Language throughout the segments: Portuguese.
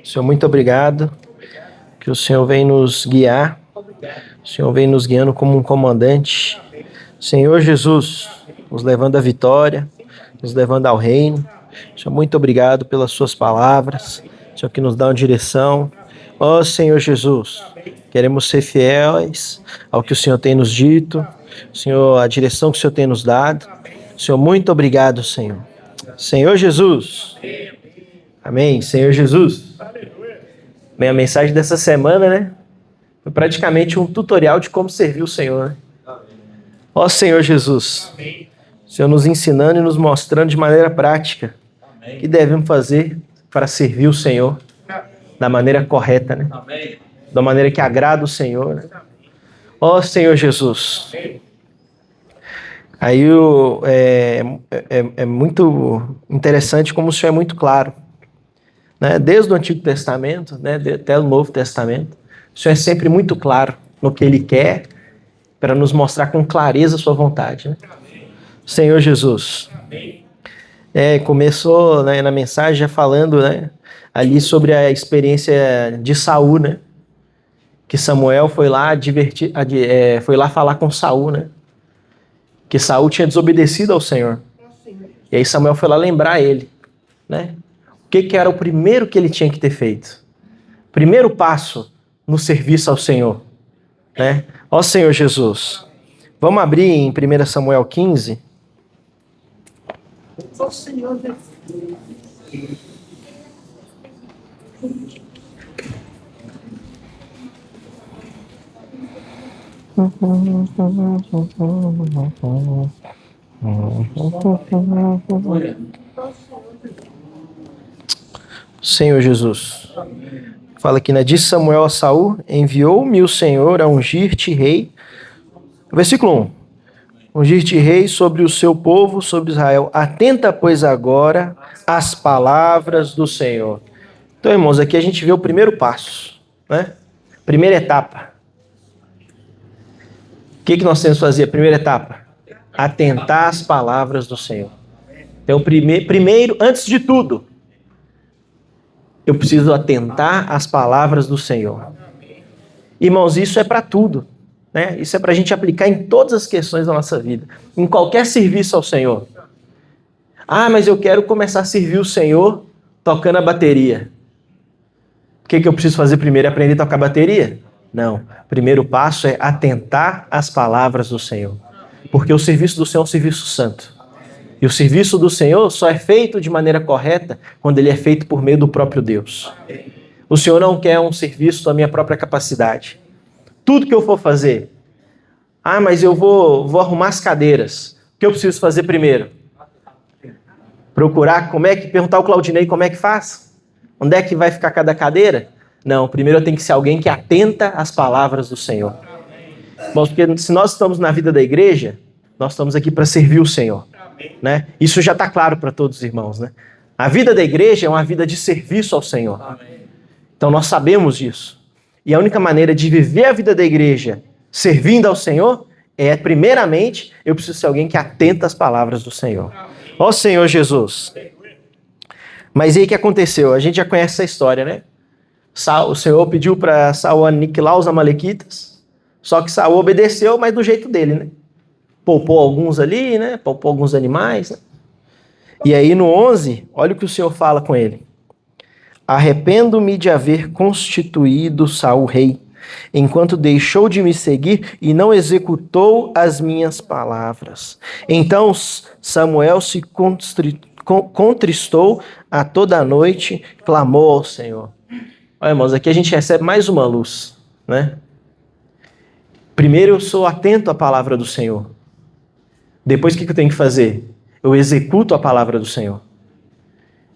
Senhor, muito obrigado que o Senhor vem nos guiar, o Senhor vem nos guiando como um comandante. Senhor Jesus, nos levando à vitória, nos levando ao reino. Senhor, muito obrigado pelas suas palavras, Senhor, que nos dá uma direção. Ó Senhor Jesus, queremos ser fiéis ao que o Senhor tem nos dito, Senhor, a direção que o Senhor tem nos dado. Senhor, muito obrigado, Senhor. Senhor Jesus. Amém. Senhor Jesus. Bem, a mensagem dessa semana, né? Foi praticamente um tutorial de como servir o Senhor, né? Ó Senhor Jesus. O Senhor nos ensinando e nos mostrando de maneira prática o que devemos fazer para servir o Senhor da maneira correta, né? Da maneira que agrada o Senhor, né? Ó Senhor Jesus. Aí é muito interessante como o Senhor é muito claro, né? Desde o Antigo Testamento, né, até o Novo Testamento, o Senhor é sempre muito claro no que Ele quer para nos mostrar com clareza a sua vontade, né? Senhor Jesus. Começou, né, na mensagem já falando, né, ali sobre a experiência de Saul, né? Que Samuel foi lá foi lá falar com Saul, né? Que Saul tinha desobedecido ao Senhor. E aí Samuel foi lá lembrar ele, né? O que era o primeiro que ele tinha que ter feito? Primeiro passo no serviço ao Senhor, né? Ó Senhor Jesus. Vamos abrir em 1 Samuel 15. Ó Senhor Jesus. Senhor Jesus. Fala aqui, né? Disse Samuel a Saul: enviou-me o Senhor a ungir-te rei. Versículo 1. Ungir-te rei sobre o seu povo, sobre Israel. Atenta, pois, agora às palavras do Senhor. Então, irmãos, aqui a gente vê o primeiro passo, né? Primeira etapa. O que nós temos que fazer? A primeira etapa. Atentar às palavras do Senhor. Então, primeiro, antes de tudo, eu preciso atentar às palavras do Senhor. Irmãos, isso é para tudo, né? Isso é para a gente aplicar em todas as questões da nossa vida. Em qualquer serviço ao Senhor. Ah, mas eu quero começar a servir o Senhor tocando a bateria. O que eu preciso fazer primeiro? É aprender a tocar bateria? Não. O primeiro passo é atentar às palavras do Senhor. Porque o serviço do Senhor é um serviço santo. E o serviço do Senhor só é feito de maneira correta quando ele é feito por meio do próprio Deus. O Senhor não quer um serviço da minha própria capacidade. Tudo que eu for fazer, mas eu vou arrumar as cadeiras. O que eu preciso fazer primeiro? Procurar perguntar ao Claudinei como é que faz? Onde é que vai ficar cada cadeira? Não, primeiro eu tenho que ser alguém que atenta às palavras do Senhor. Bom, porque se nós estamos na vida da igreja, nós estamos aqui para servir o Senhor. Né? Isso já está claro para todos os irmãos, né? A vida da igreja é uma vida de serviço ao Senhor. Então nós sabemos disso. E a única maneira de viver a vida da igreja servindo ao Senhor é, primeiramente, eu preciso ser alguém que atenta às palavras do Senhor. Ó Senhor Jesus. Mas aí o que aconteceu? A gente já conhece essa história, né? O Senhor pediu para Saul aniquilar os amalequitas, só que Saul obedeceu, mas do jeito dele, né? Poupou alguns ali, né? Poupou alguns animais, né? E aí no 11, olha o que o Senhor fala com ele. Arrependo-me de haver constituído Saul rei, enquanto deixou de me seguir e não executou as minhas palavras. Então Samuel se contristou a toda a noite, clamou ao Senhor. Olha, irmãos, aqui a gente recebe mais uma luz, né? Primeiro eu sou atento à palavra do Senhor. Depois o que eu tenho que fazer? Eu executo a palavra do Senhor.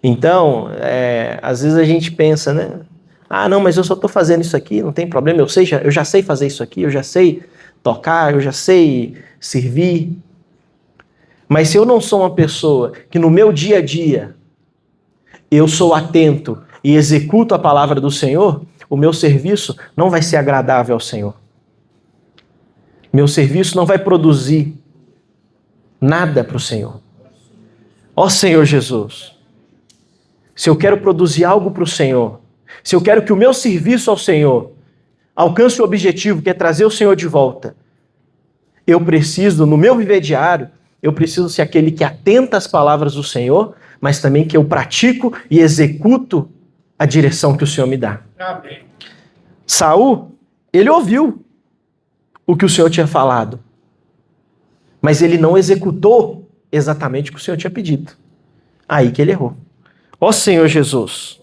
Então, às vezes a gente pensa, né? Não, mas eu só estou fazendo isso aqui, não tem problema, eu já sei fazer isso aqui, eu já sei tocar, eu já sei servir. Mas se eu não sou uma pessoa que no meu dia a dia eu sou atento e executo a palavra do Senhor, o meu serviço não vai ser agradável ao Senhor. Meu serviço não vai produzir nada para o Senhor. Ó Senhor Jesus. se eu quero produzir algo para o Senhor, se eu quero que o meu serviço ao Senhor alcance o objetivo que é trazer o Senhor de volta, eu preciso, no meu viver diário, eu preciso ser aquele que atenta às palavras do Senhor, mas também que eu pratico e executo a direção que o Senhor me dá. Amém. Saul, ele ouviu o que o Senhor tinha falado, mas ele não executou exatamente o que o Senhor tinha pedido. Aí que ele errou. Ó Senhor Jesus.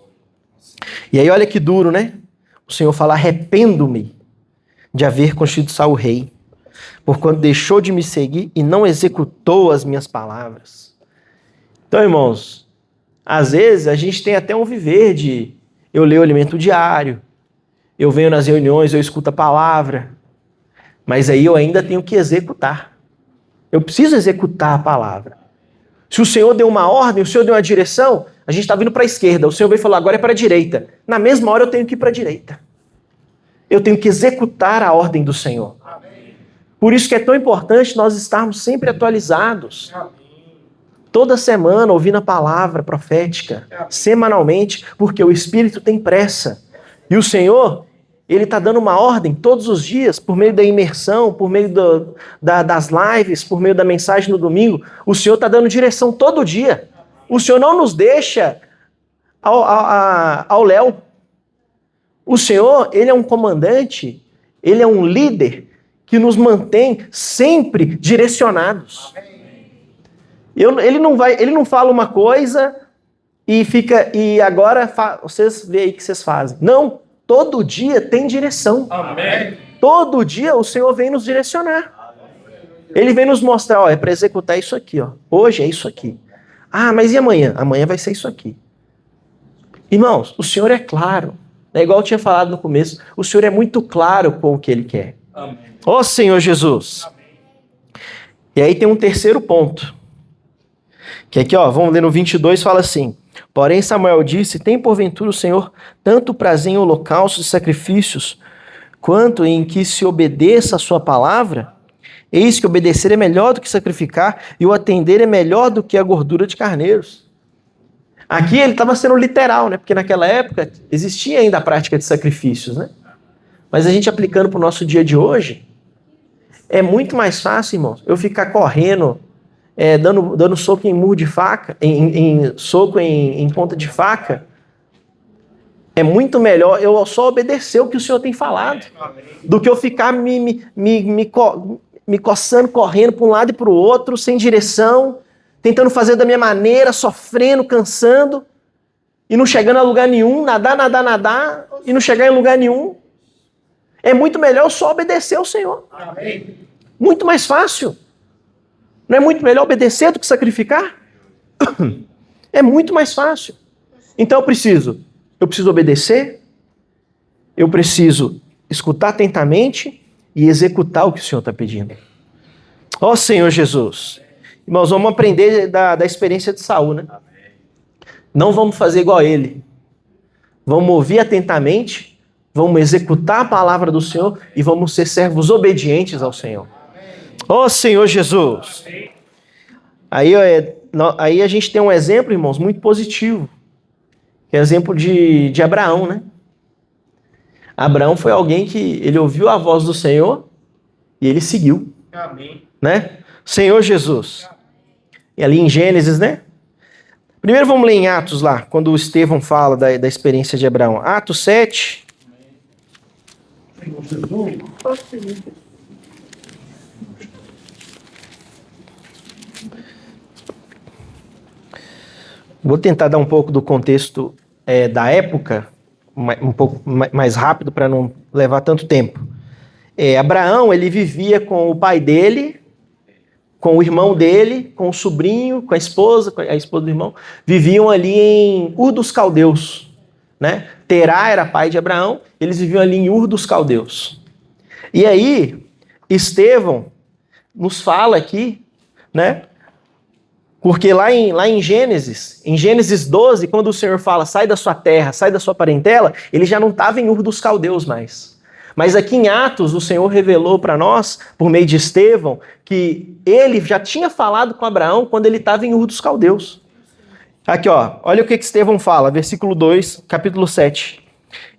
E aí olha que duro, né? O Senhor fala, arrependo-me de haver constituído Saul rei, porquanto deixou de me seguir e não executou as minhas palavras. Então, irmãos, às vezes a gente tem até um viver de eu leio o alimento diário, eu venho nas reuniões, eu escuto a palavra, mas aí eu ainda tenho que executar. Eu preciso executar a palavra. Se o Senhor deu uma ordem, o Senhor deu uma direção, a gente está vindo para a esquerda, o Senhor veio e falou, agora é para a direita. Na mesma hora eu tenho que ir para a direita. Eu tenho que executar a ordem do Senhor. Por isso que é tão importante nós estarmos sempre atualizados. Toda semana ouvindo a palavra profética, semanalmente, porque o Espírito tem pressa. E o Senhor, Ele está dando uma ordem todos os dias, por meio da imersão, por meio das lives, por meio da mensagem no domingo. O Senhor está dando direção todo dia. O Senhor não nos deixa ao léu. O Senhor, Ele é um comandante, Ele é um líder que nos mantém sempre direcionados. Ele não fala uma coisa e agora vocês veem aí o que vocês fazem. Não, todo dia tem direção. Amém. Todo dia o Senhor vem nos direcionar. Ele vem nos mostrar, ó, é para executar isso aqui, ó. Hoje é isso aqui. Ah, mas e amanhã? Amanhã vai ser isso aqui. Irmãos, o Senhor é claro. É igual eu tinha falado no começo, o Senhor é muito claro com o que Ele quer. Amém. Ó Senhor Jesus. Amém. E aí tem um terceiro ponto. Que aqui, ó, vamos ler no 22, fala assim: porém Samuel disse, tem porventura o Senhor tanto prazer em holocaustos e sacrifícios, quanto em que se obedeça a sua palavra? Eis que obedecer é melhor do que sacrificar, e o atender é melhor do que a gordura de carneiros. Aqui ele estava sendo literal, né? Porque naquela época existia ainda a prática de sacrifícios, né? Mas a gente aplicando para o nosso dia de hoje, é muito mais fácil, irmãos, eu ficar correndo, dando soco em murro de faca, soco em ponta de faca. É muito melhor eu só obedecer o que o Senhor tem falado, do que eu ficar me coçando, correndo para um lado e para o outro, sem direção, tentando fazer da minha maneira, sofrendo, cansando, e não chegando a lugar nenhum, nadar, e não chegar em lugar nenhum. É muito melhor eu só obedecer ao Senhor. Amém. Muito mais fácil. Não é muito melhor obedecer do que sacrificar? É muito mais fácil. Então eu preciso obedecer, eu preciso escutar atentamente e executar o que o Senhor está pedindo. Ó Senhor Jesus. Irmãos, vamos aprender da experiência de Saul, né? Não vamos fazer igual a ele. Vamos ouvir atentamente, vamos executar a palavra do Senhor e vamos ser servos obedientes ao Senhor. Ó Senhor Jesus. Aí a gente tem um exemplo, irmãos, muito positivo. Que é o exemplo de Abraão, né? Abraão foi alguém que ele ouviu a voz do Senhor e ele seguiu. Amém. Né? Senhor Jesus. E ali em Gênesis, né? Primeiro vamos ler em Atos lá, quando o Estevão fala da experiência de Abraão. Atos 7. Vou tentar dar um pouco do contexto da época, um pouco mais rápido para não levar tanto tempo. Abraão, ele vivia com o pai dele, com o irmão dele, com o sobrinho, com a esposa do irmão, viviam ali em Ur dos Caldeus, né? Terá era pai de Abraão, eles viviam ali em Ur dos Caldeus. E aí, Estevão nos fala aqui, né? Porque lá em Gênesis 12, quando o Senhor fala, sai da sua terra, sai da sua parentela, ele já não estava em Ur dos Caldeus mais. Mas aqui em Atos, o Senhor revelou para nós, por meio de Estevão, que ele já tinha falado com Abraão quando ele estava em Ur dos Caldeus. Aqui, ó, olha o que Estevão fala, versículo 2, capítulo 7.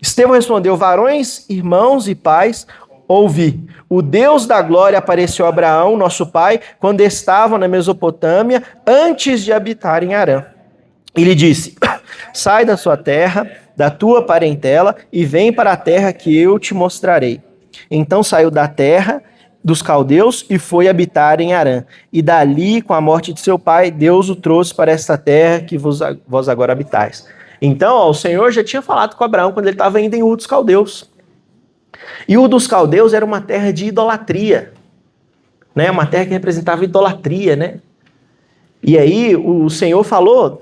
Estevão respondeu: varões, irmãos e pais, ouvi. O Deus da glória apareceu a Abraão, nosso pai, quando estavam na Mesopotâmia, antes de habitar em Harã. E lhe disse: sai da sua terra, da tua parentela, e vem para a terra que eu te mostrarei. Então saiu da terra dos caldeus e foi habitar em Harã. E dali, com a morte de seu pai, Deus o trouxe para esta terra que vós agora habitais. Então, ó, o Senhor já tinha falado com Abraão quando ele estava indo em Ur dos Caldeus. E Ur dos Caldeus era uma terra de idolatria, né? Uma terra que representava idolatria, né? E aí o Senhor falou: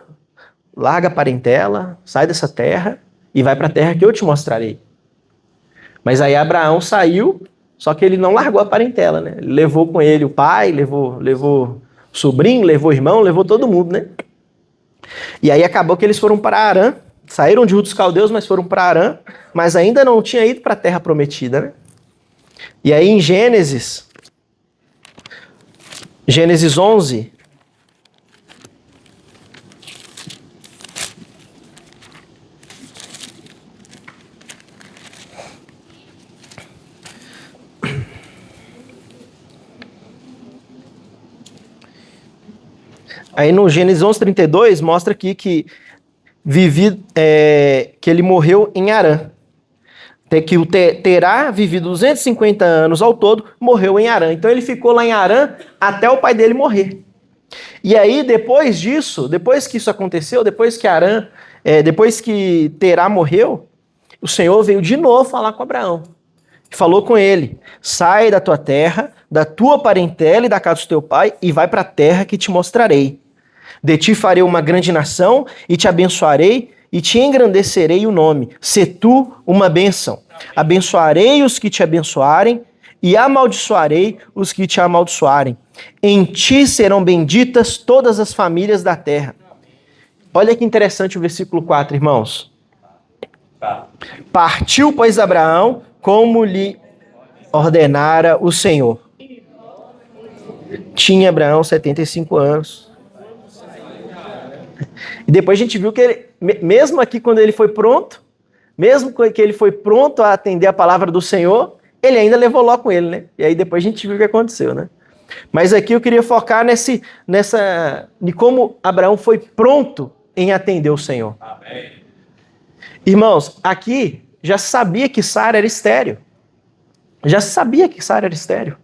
larga a parentela, sai dessa terra e vai para a terra que eu te mostrarei. Mas aí Abraão saiu, só que ele não largou a parentela, né? Ele levou com ele o pai, levou o sobrinho, levou o irmão, levou todo mundo, né? E aí acabou que eles foram para Harã, saíram de Ur dos Caldeus, mas foram para Harã, mas ainda não tinha ido para a terra prometida, né? E aí em Gênesis 11, aí no Gênesis 11:32 mostra aqui que que ele morreu em Harã. Que o Terá vivido 250 anos ao todo, morreu em Harã. Então ele ficou lá em Harã até o pai dele morrer. E aí depois disso, depois que isso aconteceu, depois que Terá morreu, o Senhor veio de novo falar com Abraão. E falou com ele: sai da tua terra, da tua parentela e da casa do teu pai e vai para a terra que te mostrarei. De ti farei uma grande nação e te abençoarei e te engrandecerei o nome. Se tu uma bênção. Abençoarei os que te abençoarem e amaldiçoarei os que te amaldiçoarem. Em ti serão benditas todas as famílias da terra. Olha que interessante o versículo 4, irmãos. Partiu, pois, Abraão, como lhe ordenara o Senhor. Tinha Abraão 75 anos. E depois a gente viu que ele, mesmo aqui quando ele foi pronto, mesmo que ele foi pronto a atender a palavra do Senhor, ele ainda levou Ló com ele, né? E aí depois a gente viu o que aconteceu, né? Mas aqui eu queria focar de como Abraão foi pronto em atender o Senhor. Amém. Irmãos, aqui já sabia que Sara era estéril. Já sabia que Sara era estéril.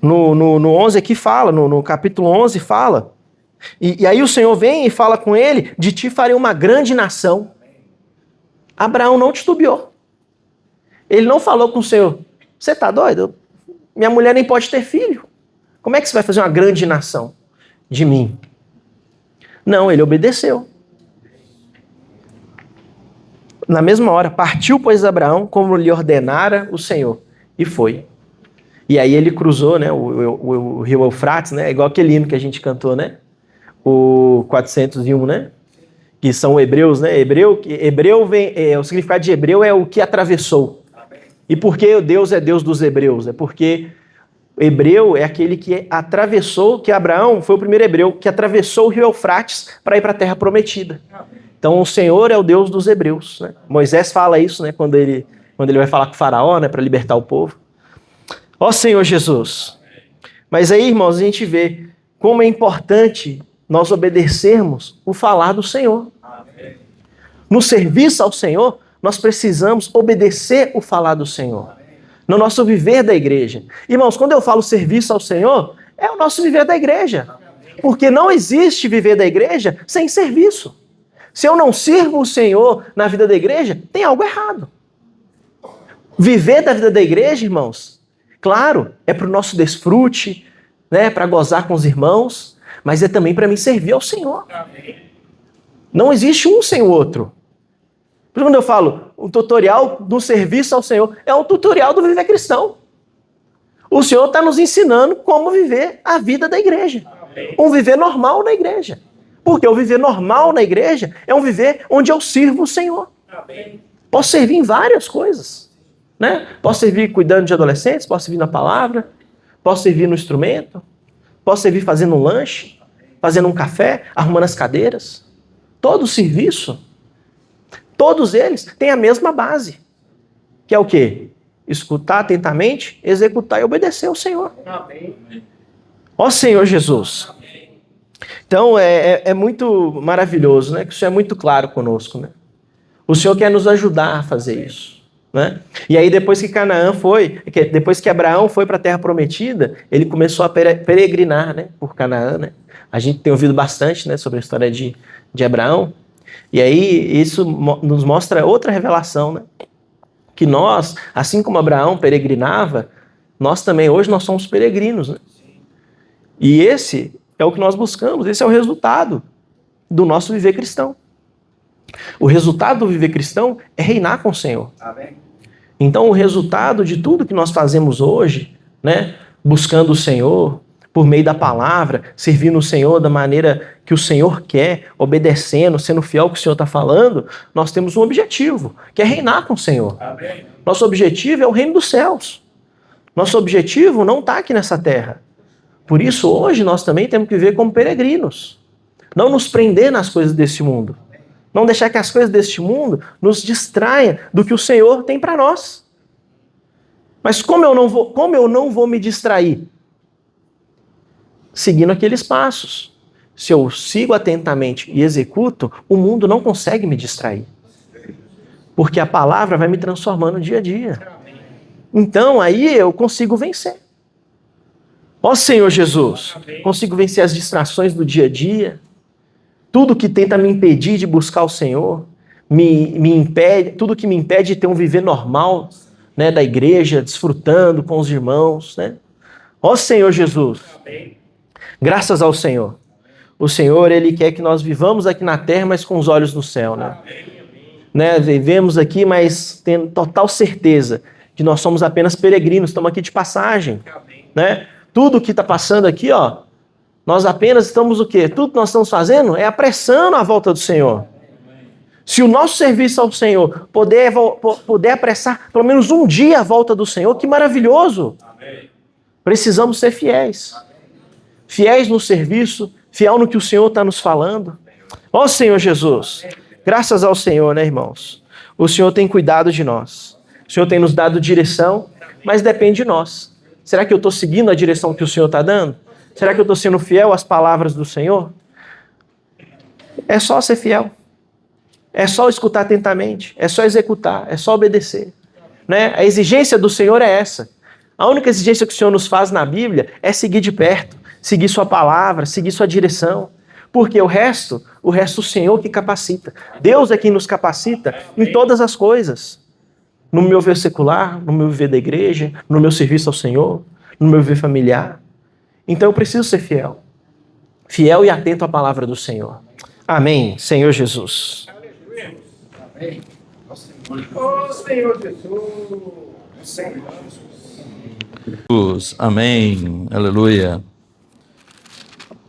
No 11 aqui fala, no capítulo 11 fala. E aí o Senhor vem e fala com ele: de ti farei uma grande nação. Abraão não titubeou. Ele não falou com o Senhor: você está doido? Minha mulher nem pode ter filho. Como é que você vai fazer uma grande nação de mim? Não, ele obedeceu. Na mesma hora, partiu, pois, Abraão, como lhe ordenara o Senhor. E foi. E aí ele cruzou, né, o rio Eufrates, né, igual aquele hino que a gente cantou, né? O 401, né? Que são hebreus, né? O significado de hebreu é o que atravessou. E por que Deus é Deus dos hebreus? É porque o hebreu é aquele que atravessou, que Abraão foi o primeiro hebreu que atravessou o rio Eufrates para ir para a terra prometida. Então o Senhor é o Deus dos hebreus, né? Moisés fala isso, né? Quando ele vai falar com o faraó, né? Para libertar o povo. Ó Senhor Jesus. Mas aí, irmãos, a gente vê como é importante nós obedecermos o falar do Senhor. Amém. No serviço ao Senhor, nós precisamos obedecer o falar do Senhor. Amém. No nosso viver da igreja. Irmãos, quando eu falo serviço ao Senhor, é o nosso viver da igreja. Porque não existe viver da igreja sem serviço. Se eu não sirvo o Senhor na vida da igreja, tem algo errado. Viver da vida da igreja, irmãos, claro, é para o nosso desfrute, né, para gozar com os irmãos, mas é também para mim servir ao Senhor. Amém. Não existe um sem o outro. Por isso, quando eu falo o tutorial do serviço ao Senhor, é um tutorial do viver cristão. O Senhor está nos ensinando como viver a vida da igreja. Amém. Um viver normal na igreja. Porque o viver normal na igreja é um viver onde eu sirvo o Senhor. Amém. Posso servir em várias coisas. Né? Posso servir cuidando de adolescentes, posso servir na palavra, posso servir no instrumento, posso servir fazendo um lanche, fazendo um café, arrumando as cadeiras. todo serviço, todos eles têm a mesma base, que é o quê? Escutar atentamente, executar e obedecer ao Senhor. Amém. Ó Senhor Jesus. Então é muito maravilhoso, né? Que o Senhor é muito claro conosco, né? O Senhor quer nos ajudar a fazer isso, né? E aí depois que Abraão foi para a Terra Prometida, ele começou a peregrinar, né? Por Canaã, né? A gente tem ouvido bastante, né? Sobre a história de Abraão. E aí isso nos mostra outra revelação, né? Que nós, assim como Abraão peregrinava, nós também, hoje nós somos peregrinos, né? E esse é o que nós buscamos, esse é o resultado do nosso viver cristão. O resultado do viver cristão é reinar com o Senhor. Amém. Então o resultado de tudo que nós fazemos hoje, né, buscando o Senhor, por meio da palavra, servindo o Senhor da maneira que o Senhor quer, obedecendo, sendo fiel ao que o Senhor está falando, nós temos um objetivo, que é reinar com o Senhor. Amém. Nosso objetivo é o reino dos céus. Nosso objetivo não está aqui nessa terra. Por isso, hoje, nós também temos que viver como peregrinos. Não nos prender nas coisas deste mundo. Não deixar que as coisas deste mundo nos distraiam do que o Senhor tem para nós. Mas como eu não vou me distrair? Seguindo aqueles passos. Se eu sigo atentamente e executo, o mundo não consegue me distrair. Porque a palavra vai me transformando dia a dia. Então, aí eu consigo vencer. Ó Senhor Jesus, consigo vencer as distrações do dia a dia, tudo que tenta me impedir de buscar o Senhor, me impede, tudo que me impede de ter um viver normal, né, da igreja, desfrutando com os irmãos, né? Ó Senhor Jesus, graças ao Senhor. O Senhor, Ele quer que nós vivamos aqui na terra, mas com os olhos no céu, né? Vivemos aqui, mas tendo total certeza que nós somos apenas peregrinos, estamos aqui de passagem, né? Tudo que está passando aqui, ó, nós apenas estamos o quê? Tudo que nós estamos fazendo é apressando a volta do Senhor. Se o nosso serviço ao Senhor puder apressar pelo menos um dia a volta do Senhor, que maravilhoso! Precisamos ser fiéis. Fiéis no serviço, fiel no que o Senhor está nos falando. Ó Senhor Jesus, graças ao Senhor, né, irmãos? O Senhor tem cuidado de nós. O Senhor tem nos dado direção, mas depende de nós. Será que eu estou seguindo a direção que o Senhor está dando? Será que eu estou sendo fiel às palavras do Senhor? É só ser fiel. É só escutar atentamente. É só executar. É só obedecer. Né? A exigência do Senhor é essa. A única exigência que o Senhor nos faz na Bíblia é seguir de perto. Seguir sua palavra, seguir sua direção. Porque o resto o Senhor que capacita. Deus é quem nos capacita em todas as coisas. No meu viver secular, no meu viver da igreja, no meu serviço ao Senhor, no meu viver familiar. Então eu preciso ser fiel. Fiel e atento à palavra do Senhor. Amém, Senhor Jesus. Amém. Ó Senhor Jesus. Amém. Aleluia.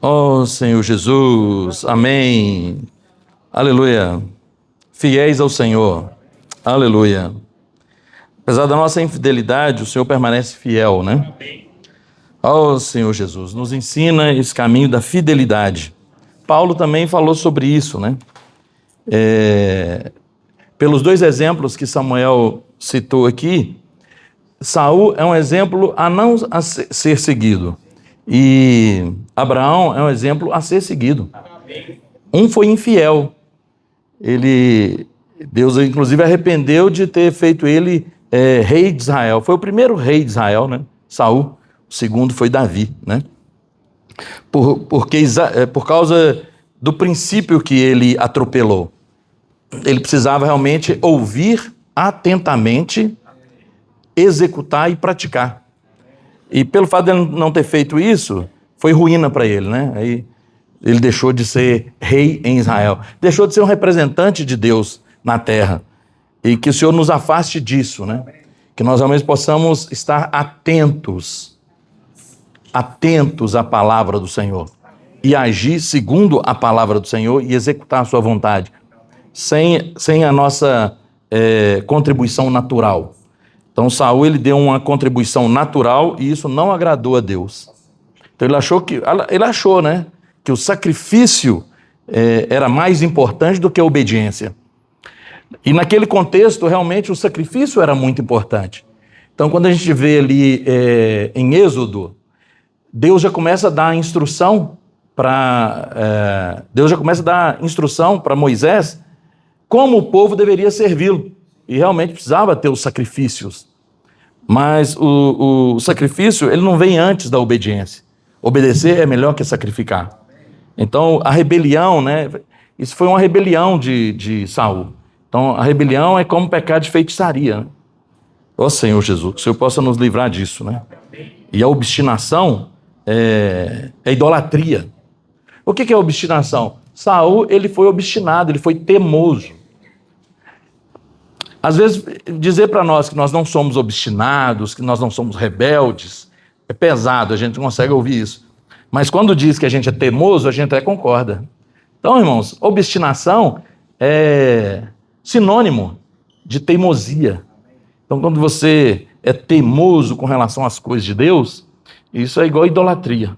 Ó Senhor Jesus. Amém. Aleluia. Fiéis ao Senhor. Aleluia. Apesar da nossa infidelidade, o Senhor permanece fiel, né? Ó Senhor Jesus, nos ensina esse caminho da fidelidade. Paulo também falou sobre isso, né? Pelos dois exemplos que Samuel citou aqui, Saul é um exemplo a não ser seguido. E Abraão é um exemplo a ser seguido. Um foi infiel. Deus, inclusive, arrependeu de ter feito ele rei de Israel. Foi o primeiro rei de Israel, né? Saul. O segundo foi Davi, né? Por causa do princípio que ele atropelou. Ele precisava realmente ouvir atentamente, executar e praticar. E pelo fato de ele não ter feito isso, foi ruína para ele, né? Aí ele deixou de ser rei em Israel. Deixou de ser um representante de Deus na terra. E que o Senhor nos afaste disso, né? Que nós realmente possamos estar atentos à palavra do Senhor. E agir segundo a palavra do Senhor e executar a sua vontade. Sem a nossa contribuição natural. Então Saul, ele deu uma contribuição natural e isso não agradou a Deus. Então ele achou, né, que o sacrifício era mais importante do que a obediência. E naquele contexto, realmente, o sacrifício era muito importante. Então, quando a gente vê ali em Êxodo, Deus já começa a dar instrução para Moisés como o povo deveria servi-lo. E realmente precisava ter os sacrifícios. Mas o sacrifício, ele não vem antes da obediência. Obedecer é melhor que sacrificar. Então, a rebelião, né? Isso foi uma rebelião de Saul. Então, a rebelião é como pecado de feitiçaria, né? Ó Senhor Jesus, que o Senhor possa nos livrar disso, né? E a obstinação é idolatria. O que é obstinação? Saul, ele foi obstinado, ele foi teimoso. Às vezes, dizer para nós que nós não somos obstinados, que nós não somos rebeldes, é pesado, a gente não consegue ouvir isso. Mas quando diz que a gente é teimoso, a gente até concorda. Então, irmãos, obstinação é sinônimo de teimosia. Então, quando você é teimoso com relação às coisas de Deus, isso é igual a idolatria.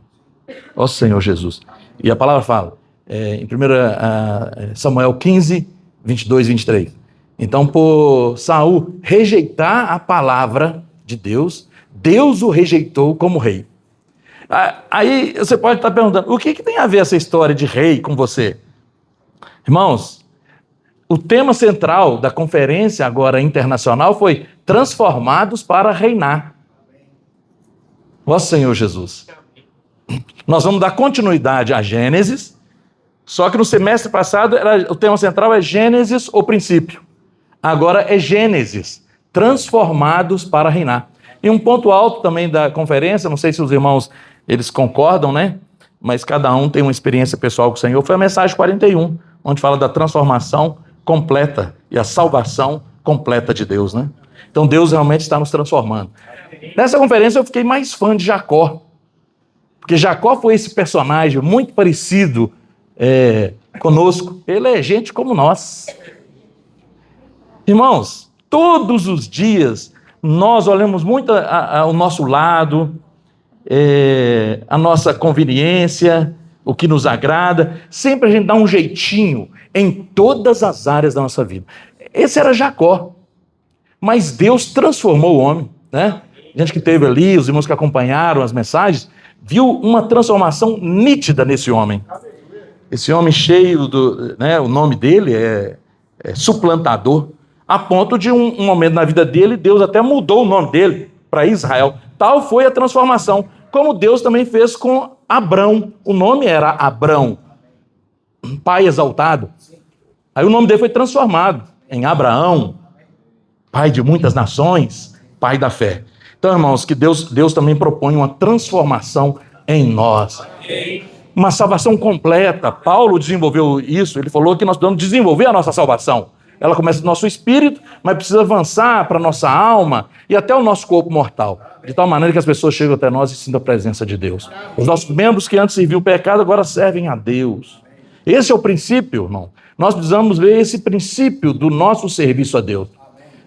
Ó Senhor Jesus. E a palavra fala, em 1 Samuel 15, 22 e 23. Então, por Saul rejeitar a palavra de Deus, Deus o rejeitou como rei. Aí você pode estar perguntando, o que tem a ver essa história de rei com você? Irmãos, o tema central da conferência agora internacional foi transformados para reinar. Ó Senhor Jesus. Nós vamos dar continuidade a Gênesis, só que no semestre passado o tema central é Gênesis, o princípio. Agora é Gênesis, transformados para reinar. E um ponto alto também da conferência, não sei se os irmãos eles concordam, né? Mas cada um tem uma experiência pessoal com o Senhor, foi a mensagem 41, onde fala da transformação completa e a salvação completa de Deus, né? Então Deus realmente está nos transformando. Nessa conferência eu fiquei mais fã de Jacó, porque Jacó foi esse personagem muito parecido conosco. Ele é gente como nós. Irmãos, todos os dias nós olhamos muito ao nosso lado, a nossa conveniência, o que nos agrada. Sempre a gente dá um jeitinho em todas as áreas da nossa vida. Esse era Jacó. Mas Deus transformou o homem, né? A gente que esteve ali, os irmãos que acompanharam as mensagens, viu uma transformação nítida nesse homem. Esse homem cheio o nome dele é suplantador, a ponto de um momento na vida dele, Deus até mudou o nome dele para Israel. Tal foi a transformação, como Deus também fez com Abrão. O nome era Abrão, pai exaltado. Aí o nome dele foi transformado em Abraão, pai de muitas nações, pai da fé. Então, irmãos, que Deus também propõe uma transformação em nós. Uma salvação completa. Paulo desenvolveu isso, ele falou que nós precisamos desenvolver a nossa salvação. Ela começa do nosso espírito, mas precisa avançar para a nossa alma e até o nosso corpo mortal. De tal maneira que as pessoas chegam até nós e sintam a presença de Deus. Os nossos membros que antes serviam o pecado, agora servem a Deus. Esse é o princípio, irmão. Nós precisamos ver esse princípio do nosso serviço a Deus.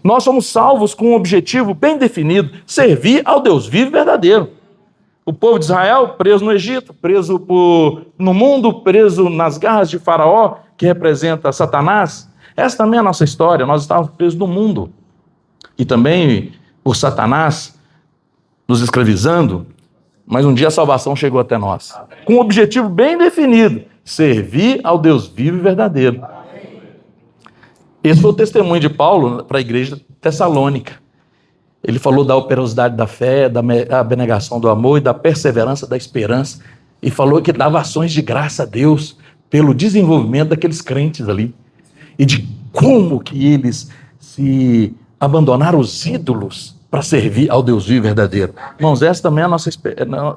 Nós somos salvos com um objetivo bem definido, servir ao Deus vivo e verdadeiro. O povo de Israel, preso no Egito, preso no mundo, preso nas garras de Faraó, que representa Satanás. Essa também é a nossa história, nós estávamos presos no mundo. E também por Satanás nos escravizando, mas um dia a salvação chegou até nós. Com um objetivo bem definido, servir ao Deus vivo e verdadeiro. Esse foi o testemunho de Paulo para a igreja de Tessalônica. Ele falou da operosidade da fé, da abnegação do amor e da perseverança da esperança. E falou que dava ações de graça a Deus pelo desenvolvimento daqueles crentes ali. E de como que eles se abandonaram os ídolos para servir ao Deus vivo e verdadeiro. Irmãos, essa também é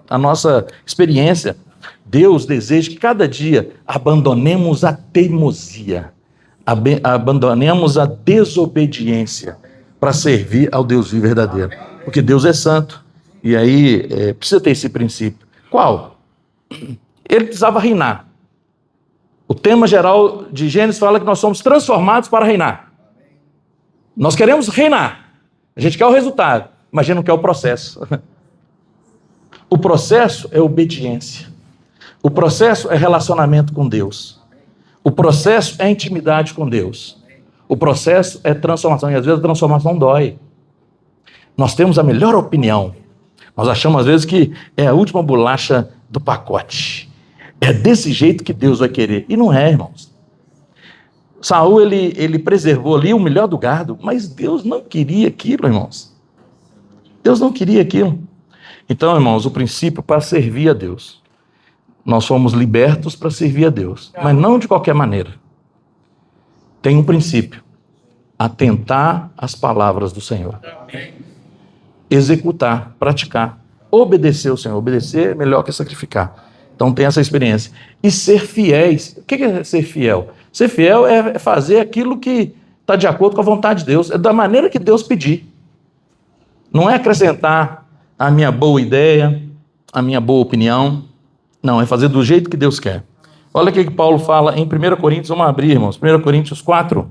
a nossa experiência. Deus deseja que cada dia abandonemos a teimosia, abandonemos a desobediência para servir ao Deus vivo e verdadeiro. Porque Deus é santo. E aí precisa ter esse princípio. Qual? Ele precisava reinar. O tema geral de Gênesis fala que nós somos transformados para reinar. Nós queremos reinar. A gente quer o resultado, mas a gente não quer o processo. O processo é obediência. O processo é relacionamento com Deus. O processo é intimidade com Deus. O processo é transformação, e às vezes a transformação dói. Nós temos a melhor opinião. Nós achamos às vezes que é a última bolacha do pacote. É desse jeito que Deus vai querer. E não é, irmãos. Saul, ele preservou ali o melhor do gado, mas Deus não queria aquilo, irmãos. Deus não queria aquilo. Então, irmãos, o princípio para servir a Deus. Nós fomos libertos para servir a Deus, mas não de qualquer maneira. Tem um princípio: atentar às palavras do Senhor. Executar, praticar, obedecer ao Senhor. Obedecer é melhor que sacrificar. Então tem essa experiência. E ser fiéis. O que é ser fiel? Ser fiel é fazer aquilo que está de acordo com a vontade de Deus. É da maneira que Deus pedir. Não é acrescentar a minha boa ideia, a minha boa opinião. Não, é fazer do jeito que Deus quer. Olha o que Paulo fala em 1 Coríntios. Vamos abrir, irmãos. 1 Coríntios 4.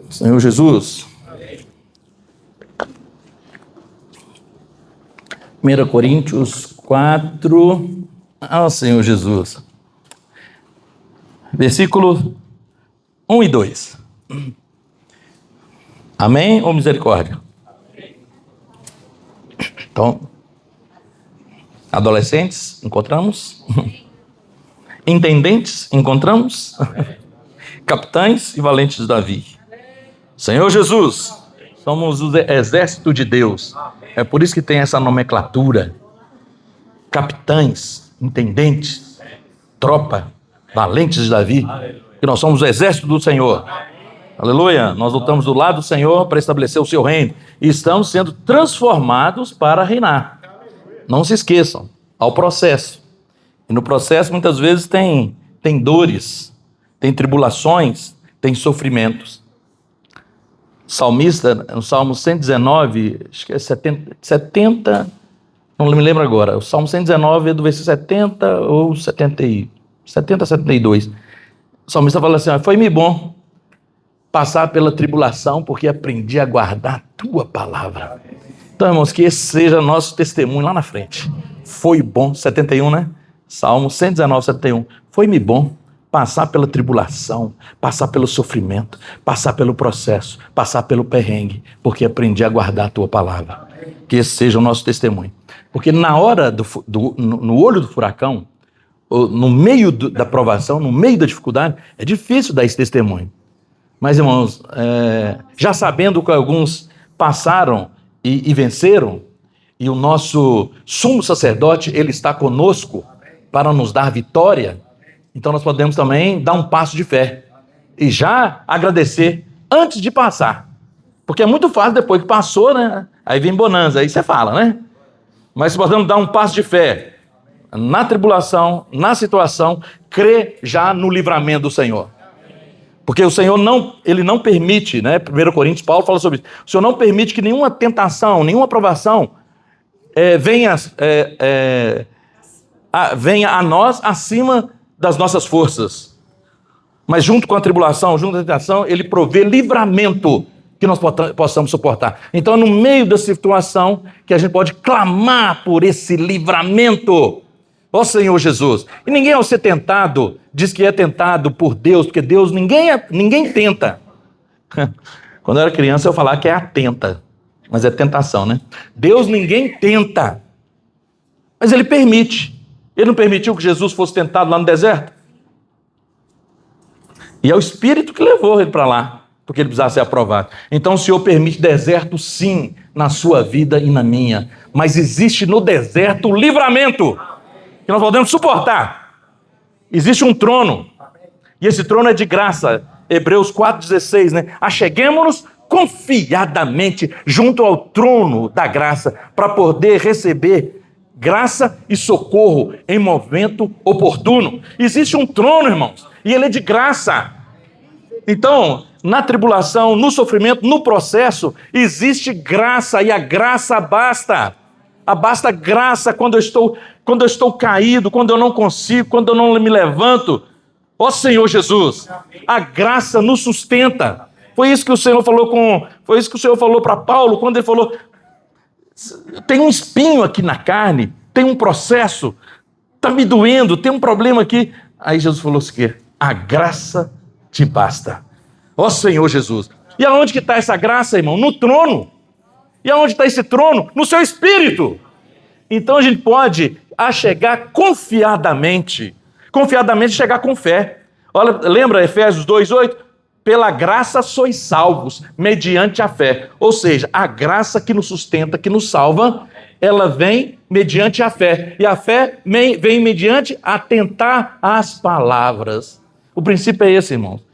Senhor Jesus. 1 Coríntios 4. Ah, Senhor Jesus. Versículo 1 e 2. Amém ou misericórdia? Então, adolescentes, encontramos. Intendentes, encontramos. Capitães e valentes de Davi. Senhor Jesus, somos o exército de Deus. É por isso que tem essa nomenclatura. Capitães, intendentes, tropa, valentes de Davi. Que nós somos o exército do Senhor. Aleluia. Nós lutamos do lado do Senhor para estabelecer o seu reino. E estamos sendo transformados para reinar. Não se esqueçam, ao processo. E no processo muitas vezes tem dores, tem tribulações, tem sofrimentos. Salmista, no Salmo 119, acho que é 70, não me lembro agora. O Salmo 119 é do versículo 70 ou 72. O salmista fala assim: foi-me bom passar pela tribulação, porque aprendi a guardar a tua palavra. Então, irmãos, que esse seja nosso testemunho lá na frente. Foi bom, 71, né? Salmo 119, 71. Foi-me bom passar pela tribulação, passar pelo sofrimento, passar pelo processo, passar pelo perrengue, porque aprendi a guardar a tua palavra. Que esse seja o nosso testemunho. Porque na hora, no olho do furacão, no meio da provação, no meio da dificuldade, é difícil dar esse testemunho. Mas, irmãos, já sabendo que alguns passaram e venceram, e o nosso sumo sacerdote, ele está conosco para nos dar vitória, então nós podemos também dar um passo de fé e já agradecer antes de passar. Porque é muito fácil depois que passou, né? Aí vem bonança, aí você fala, né? Mas se podemos dar um passo de fé na tribulação, na situação, crer já no livramento do Senhor. Porque o Senhor ele não permite, né? 1 Coríntios, Paulo fala sobre isso. O Senhor não permite que nenhuma tentação, nenhuma provação venha a nós acima das nossas forças. Mas junto com a tribulação, junto com a tentação, ele provê livramento que nós possamos suportar. Então é no meio da situação que a gente pode clamar por esse livramento. Ó Senhor Jesus. E ninguém ao ser tentado diz que é tentado por Deus, porque Deus ninguém tenta. Quando eu era criança eu falava que é atenta, mas é tentação, né? Deus ninguém tenta, mas Ele permite. Ele não permitiu que Jesus fosse tentado lá no deserto? E é o Espírito que levou ele para lá, porque ele precisava ser aprovado. Então o Senhor permite deserto sim, na sua vida e na minha, mas existe no deserto o livramento que nós podemos suportar. Existe um trono, e esse trono é de graça. Hebreus 4,16, né? Acheguemo-nos confiadamente junto ao trono da graça, para poder receber graça e socorro em momento oportuno. Existe um trono, irmãos, e ele é de graça. Então, na tribulação, no sofrimento, no processo, existe graça, e a graça basta. Basta graça quando eu estou caído, quando eu não consigo, quando eu não me levanto. Ó Senhor Jesus, a graça nos sustenta. Foi isso que o Senhor falou para Paulo, quando ele falou: tem um espinho aqui na carne, tem um processo, está me doendo, tem um problema aqui. Aí Jesus falou assim: a graça te basta. Ó Senhor Jesus. E aonde que está essa graça, irmão? No trono. E aonde está esse trono? No seu espírito. Então a gente pode chegar confiadamente chegar com fé. Olha, lembra Efésios 2:8? Pela graça sois salvos, mediante a fé. Ou seja, a graça que nos sustenta, que nos salva, ela vem mediante a fé. E a fé vem mediante atentar às palavras. O princípio é esse, irmãos.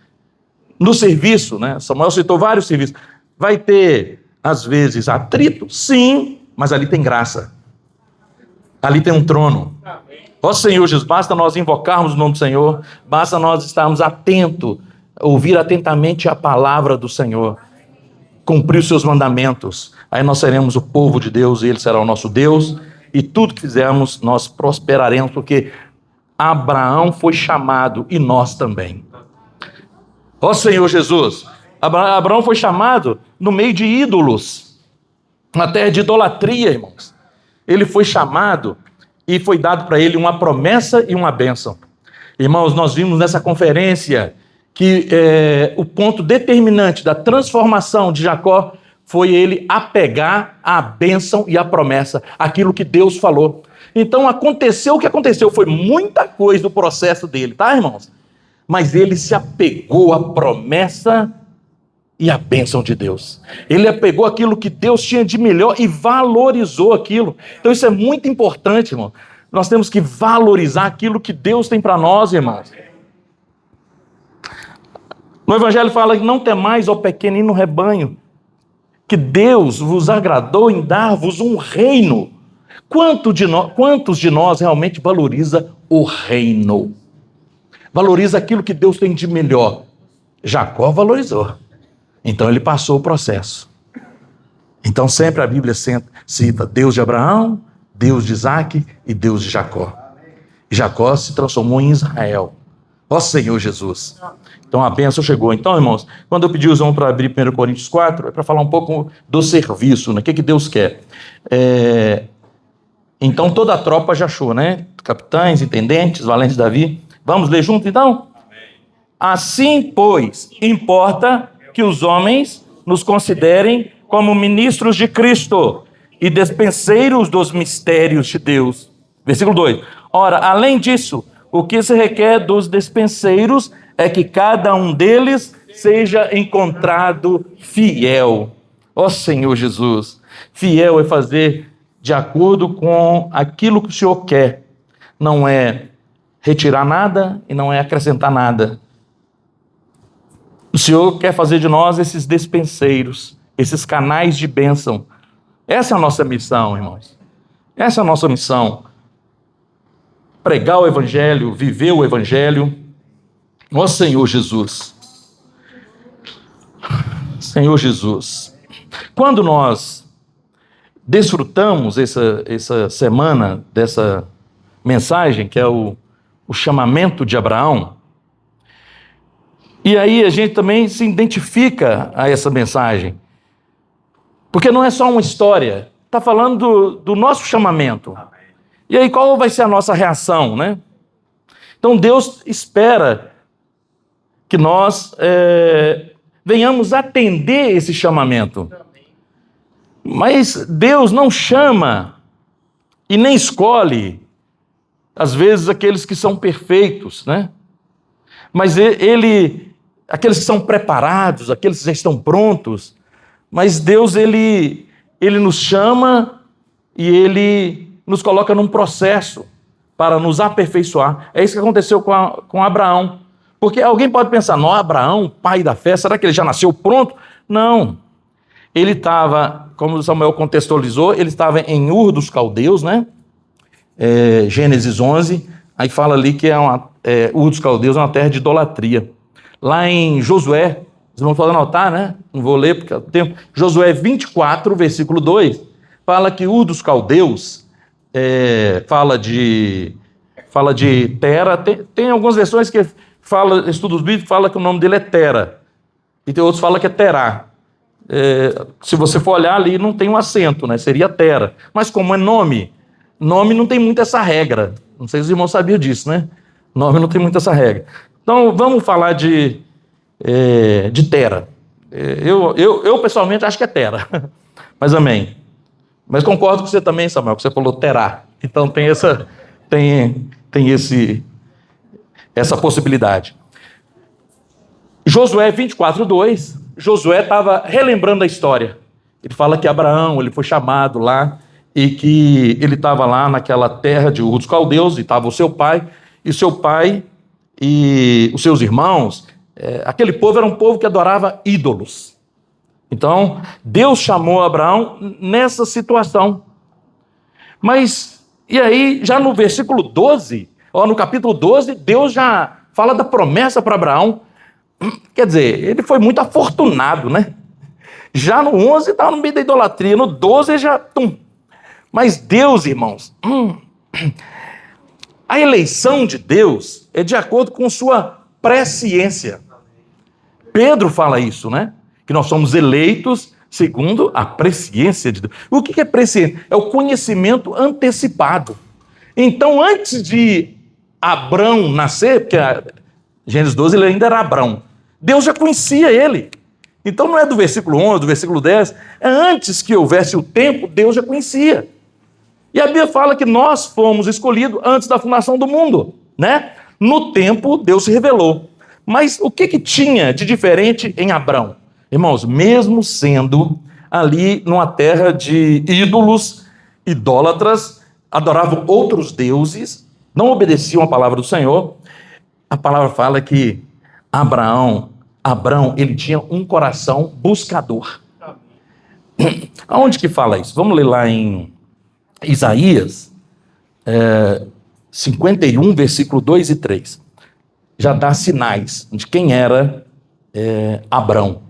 No serviço, né? Samuel citou vários serviços. Vai ter, às vezes, atrito? Sim, mas ali tem graça. Ali tem um trono. Ó Senhor Jesus, basta nós invocarmos o nome do Senhor, basta nós estarmos atentos, ouvir atentamente a palavra do Senhor, cumprir os seus mandamentos. Aí nós seremos o povo de Deus e Ele será o nosso Deus, e tudo que fizermos nós prosperaremos, porque Abraão foi chamado e nós também. Ó Senhor Jesus, Abraão foi chamado no meio de ídolos, na terra de idolatria, irmãos. Ele foi chamado e foi dado para ele uma promessa e uma bênção. Irmãos, nós vimos nessa conferência que o ponto determinante da transformação de Jacó foi ele apegar à bênção e à promessa, aquilo que Deus falou. Então aconteceu o que aconteceu, foi muita coisa do processo dele, tá, irmãos? Mas ele se apegou à promessa e à bênção de Deus. Ele apegou aquilo que Deus tinha de melhor e valorizou aquilo. Então isso é muito importante, irmão. Nós temos que valorizar aquilo que Deus tem para nós, irmãos. No Evangelho fala que não temais, ó pequenino rebanho, que Deus vos agradou em dar-vos um reino. Quantos de nós realmente valoriza o reino? Valoriza aquilo que Deus tem de melhor. Jacó valorizou. Então ele passou o processo. Então sempre a Bíblia cita Deus de Abraão, Deus de Isaac e Deus de Jacó. E Jacó se transformou em Israel. Ó Senhor Jesus. Então a bênção chegou. Então, irmãos, quando eu pedi os irmãos para abrir 1 Coríntios 4, é para falar um pouco do serviço, né? O que Deus quer. Então toda a tropa já achou, né? Capitães, intendentes, valentes Davi. Vamos ler junto então? Assim, pois, importa que os homens nos considerem como ministros de Cristo e despenseiros dos mistérios de Deus. Versículo 2. Ora, além disso, o que se requer dos despenseiros é que cada um deles seja encontrado fiel. Ó Senhor Jesus, fiel é fazer de acordo com aquilo que o Senhor quer. Não é retirar nada e não é acrescentar nada. O Senhor quer fazer de nós esses despenseiros, esses canais de bênção. Essa é a nossa missão, irmãos. Essa é a nossa missão. Pregar o Evangelho, viver o Evangelho. Ó Senhor Jesus. Senhor Jesus. Quando nós desfrutamos essa semana dessa mensagem, que é o chamamento de Abraão, e aí a gente também se identifica a essa mensagem. Porque não é só uma história, está falando do nosso chamamento. E aí qual vai ser a nossa reação, né? Então Deus espera que nós venhamos atender esse chamamento. Mas Deus não chama e nem escolhe, às vezes, aqueles que são perfeitos, né? Mas aqueles que são preparados, aqueles que já estão prontos, mas Deus, ele nos chama e Ele nos coloca num processo para nos aperfeiçoar. É isso que aconteceu com Abraão. Porque alguém pode pensar, não, Abraão, pai da fé, será que ele já nasceu pronto? Não. Ele estava, como o Samuel contextualizou, ele estava em Ur dos Caldeus, né? Gênesis 11, aí fala ali que Ur dos Caldeus é uma terra de idolatria. Lá em Josué, vocês vão poder anotar, né? Não vou ler porque é o tempo. Josué 24, versículo 2, fala que Ur dos Caldeus fala de Tera. Tem algumas versões que estudos bíblicos fala que o nome dele é Tera. E tem outros que falam que é Terá. Se você for olhar ali, não tem um acento, né? Seria Tera. Mas como é nome não tem muito essa regra. Não sei se os irmãos sabiam disso, né? Nome não tem muito essa regra. Então, vamos falar de Tera. Eu pessoalmente acho que é Tera. Mas amém. Mas concordo com você também, Samuel, que você falou Terá. Então tem essa possibilidade. Josué 24:2, Josué estava relembrando a história. Ele fala que Abraão, ele foi chamado lá e que ele estava lá naquela terra de Ur dos Caldeus e estava o seu pai e os seus irmãos. Aquele povo era um povo que adorava ídolos. Então, Deus chamou Abraão nessa situação. Mas, e aí, já no versículo 12, no capítulo 12, Deus já fala da promessa para Abraão. Quer dizer, ele foi muito afortunado, né? Já no 11 estava no meio da idolatria, no 12 já... Mas Deus, irmãos, a eleição de Deus é de acordo com sua presciência. Pedro fala isso, né? Que nós somos eleitos segundo a presciência de Deus. O que é presciência? É o conhecimento antecipado. Então, antes de Abrão nascer, porque Gênesis 12 ele ainda era Abrão, Deus já conhecia ele. Então não é do versículo 11, do versículo 10, é antes que houvesse o tempo, Deus já conhecia. E a Bíblia fala que nós fomos escolhidos antes da fundação do mundo, né? No tempo, Deus se revelou. Mas o que tinha de diferente em Abrão? Irmãos, mesmo sendo ali numa terra de ídolos, idólatras, adoravam outros deuses, não obedeciam a palavra do Senhor, a palavra fala que Abrão, ele tinha um coração buscador. Aonde que fala isso? Vamos ler lá em Isaías 51, versículo 2 e 3. Já dá sinais de quem era Abrão.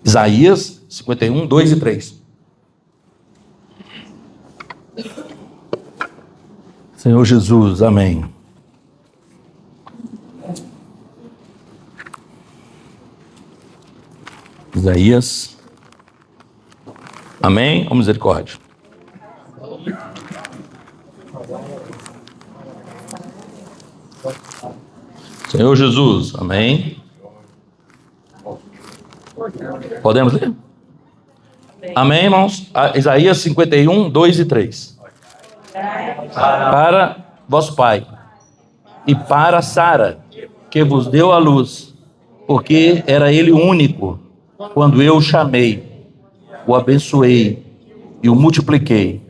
Isaías 51, 2 e 3. Senhor Jesus, amém. Isaías, amém, ou misericórdia? Senhor Jesus, amém. Podemos ler? Amém, irmãos? Isaías 51, 2 e 3. Para vosso pai e para Sara, que vos deu a luz, porque era ele único, quando eu o chamei, o abençoei e o multipliquei.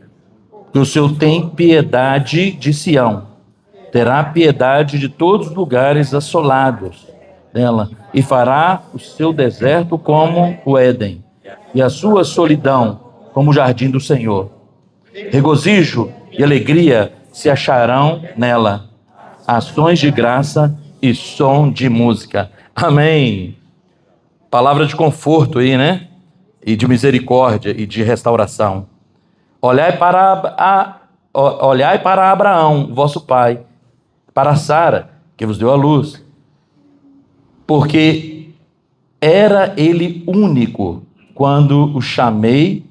Que o Senhor tem piedade de Sião, terá piedade de todos os lugares assolados dela, e fará o seu deserto como o Éden, e a sua solidão como o jardim do Senhor. Regozijo e alegria se acharão nela, ações de graça e som de música. Amém. Palavra de conforto aí, né? E de misericórdia e de restauração. Olhai para Abraão, vosso pai, para Sara, que vos deu a luz, porque era ele único quando o chamei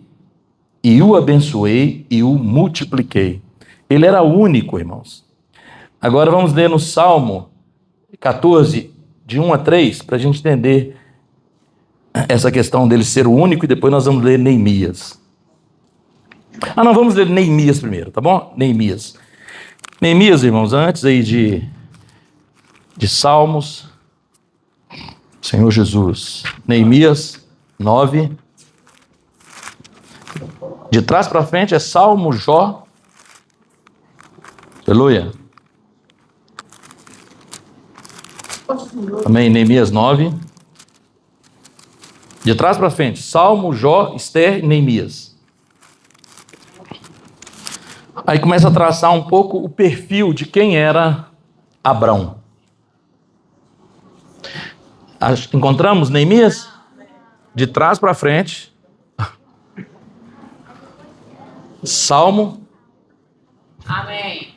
e o abençoei e o multipliquei. Ele era único, irmãos. Agora vamos ler no Salmo 14, de 1 a 3, para a gente entender essa questão dele ser o único, e depois nós vamos ler Neemias. Não, vamos ler Neemias primeiro, tá bom? Neemias, irmãos, antes aí de Salmos, Senhor Jesus. Neemias 9. De trás para frente é Salmo, Jó. Aleluia. Amém. Neemias 9. De trás para frente, Salmo, Jó, Ester e Neemias. Aí começa a traçar um pouco o perfil de quem era Abrão. Encontramos Neemias? De trás para frente. Salmo. Amém.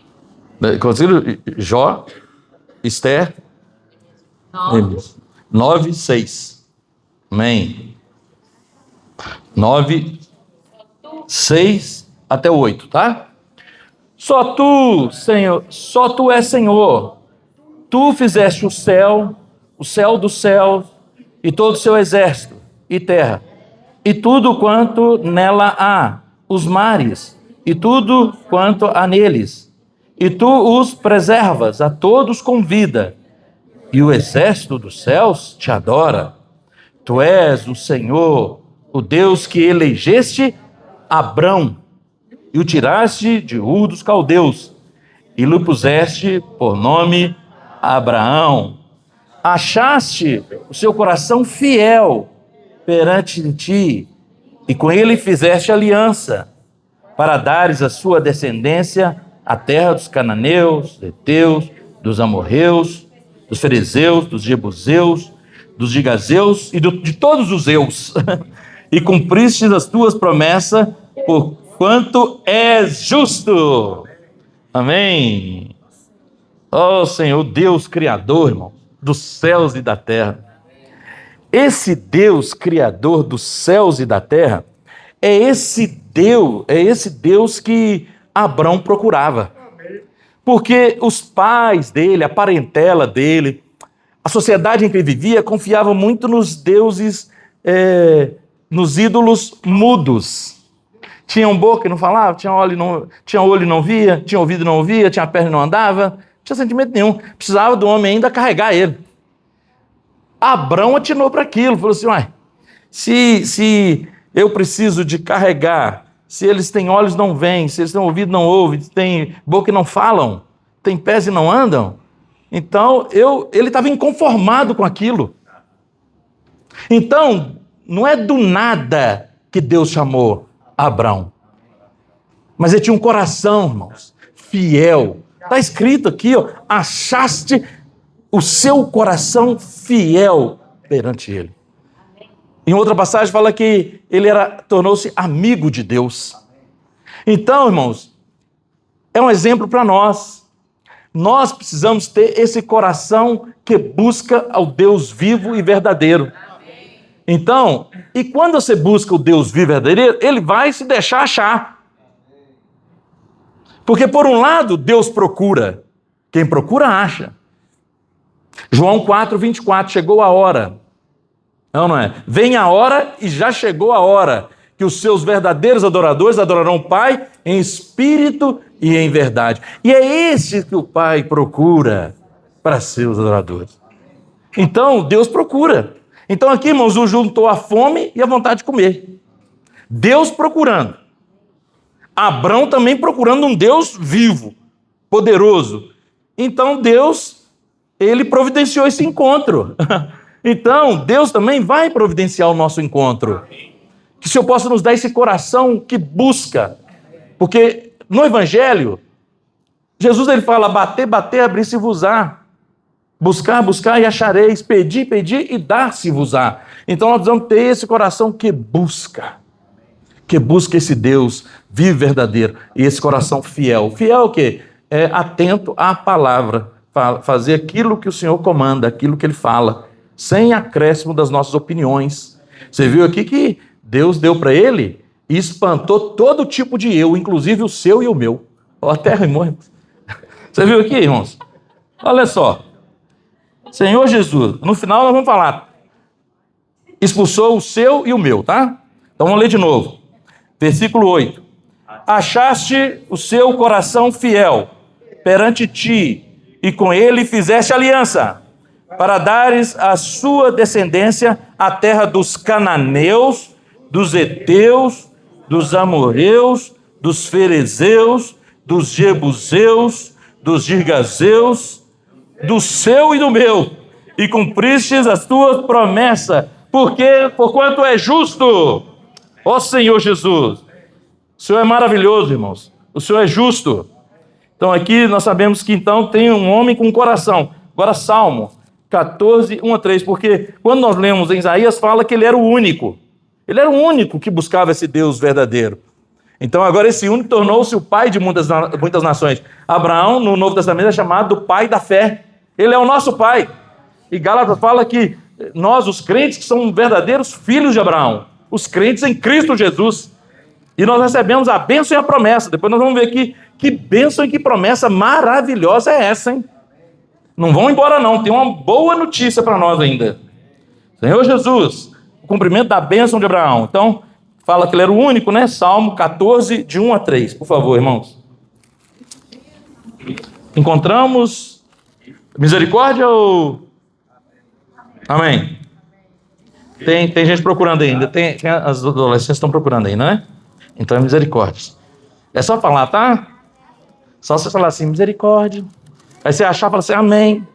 Consigo Jó, Ester, 9, 6. Amém. 9, 6 até 8, tá? Só tu, Senhor, só tu és Senhor. Tu fizeste o céu dos céus, e todo o seu exército, e terra, e tudo quanto nela há, os mares, e tudo quanto há neles. E tu os preservas, a todos com vida, e o exército dos céus te adora. Tu és o Senhor, o Deus que elegeste Abrão, e o tiraste de Ur dos caldeus, e lhe puseste por nome Abraão. Achaste o seu coração fiel perante ti, e com ele fizeste aliança, para dares à sua descendência a terra dos cananeus, dos heteus, dos amorreus, dos ferezeus, dos jebuseus, dos gigazeus e de todos os eus. E cumpristes as tuas promessas, porquanto és justo. Amém. Ó Senhor, Deus Criador, irmão, dos céus e da terra. Esse Deus Criador dos céus e da terra é esse Deus que Abrão procurava. Porque os pais dele, a parentela dele, a sociedade em que ele vivia, confiava muito nos deuses, nos ídolos mudos. Tinham boca e não falava, tinha olho e não via, tinha ouvido e não ouvia, tinha perna e não andava, não tinha sentimento nenhum. Precisava do homem ainda carregar ele. Abrão atinou para aquilo, falou assim, uai, se eu preciso de carregar, se eles têm olhos não veem, se eles têm ouvido não ouvem, se têm boca e não falam, têm pés e não andam, então ele estava inconformado com aquilo. Então, não é do nada que Deus chamou Abrão, mas ele tinha um coração, irmãos, fiel. Está escrito aqui, ó, achaste o seu coração fiel perante ele. Em outra passagem fala que ele tornou-se amigo de Deus. Então, irmãos, é um exemplo para nós. Nós precisamos ter esse coração que busca ao Deus vivo e verdadeiro. Então, e quando você busca o Deus vivo e verdadeiro, ele vai se deixar achar. Porque, por um lado, Deus procura. Quem procura, acha. João 4:24, chegou a hora. Não é? Vem a hora e já chegou a hora que os seus verdadeiros adoradores adorarão o Pai em espírito e em verdade. E é esse que o Pai procura para seus adoradores. Então, Deus procura. Então aqui, irmãos, juntou a fome e a vontade de comer. Deus procurando. Abrão também procurando um Deus vivo, poderoso. Então Deus, ele providenciou esse encontro. Então Deus também vai providenciar o nosso encontro. Que o Senhor possa nos dar esse coração que busca. Porque no Evangelho, Jesus ele fala, bater, bater, abrir-se-vos-á. Buscar, buscar e achareis, pedir, pedir e dar-se-vos-á. Então nós precisamos ter esse coração que busca esse Deus vivo e verdadeiro, e esse coração fiel. Fiel é o quê? É atento à palavra, fazer aquilo que o Senhor comanda, aquilo que Ele fala, sem acréscimo das nossas opiniões. Você viu aqui que Deus deu para ele e espantou todo tipo de eu, inclusive o seu e o meu. Até rimou, irmãos. Você viu aqui, irmãos? Olha só. Senhor Jesus, no final nós vamos falar, expulsou o seu e o meu, tá? Então vamos ler de novo. Versículo 8. Achaste o seu coração fiel perante ti, e com ele fizeste aliança, para dares à sua descendência a terra dos cananeus, dos heteus, dos amorreus, dos ferezeus, dos jebuseus, dos girgazeus, do seu e do meu, e cumpristes as tuas promessas, porquanto é justo. Ó Senhor Jesus, o Senhor é maravilhoso, irmãos, o Senhor é justo. Então aqui nós sabemos que então tem um homem com coração. Agora Salmo 14, 1-3, porque quando nós lemos em Isaías, fala que ele era o único que buscava esse Deus verdadeiro. Então agora esse único tornou-se o pai de muitas nações. Abraão, no Novo Testamento, é chamado do pai da fé. Ele é o nosso pai. E Gálatas fala que nós, os crentes, que somos verdadeiros filhos de Abraão, os crentes em Cristo Jesus. E nós recebemos a bênção e a promessa. Depois nós vamos ver Que bênção e que promessa maravilhosa é essa, hein? Não vão embora não, tem uma boa notícia para nós ainda. Senhor Jesus, o cumprimento da bênção de Abraão. Então, fala que ele era o único, né? Salmo 14, de 1 a 3. Por favor, irmãos. Encontramos misericórdia ou... Amém. Tem gente procurando ainda. As adolescentes estão procurando ainda, né? Então é misericórdia. É só falar, tá? Só você falar assim, misericórdia. Aí você achar, fala assim, amém.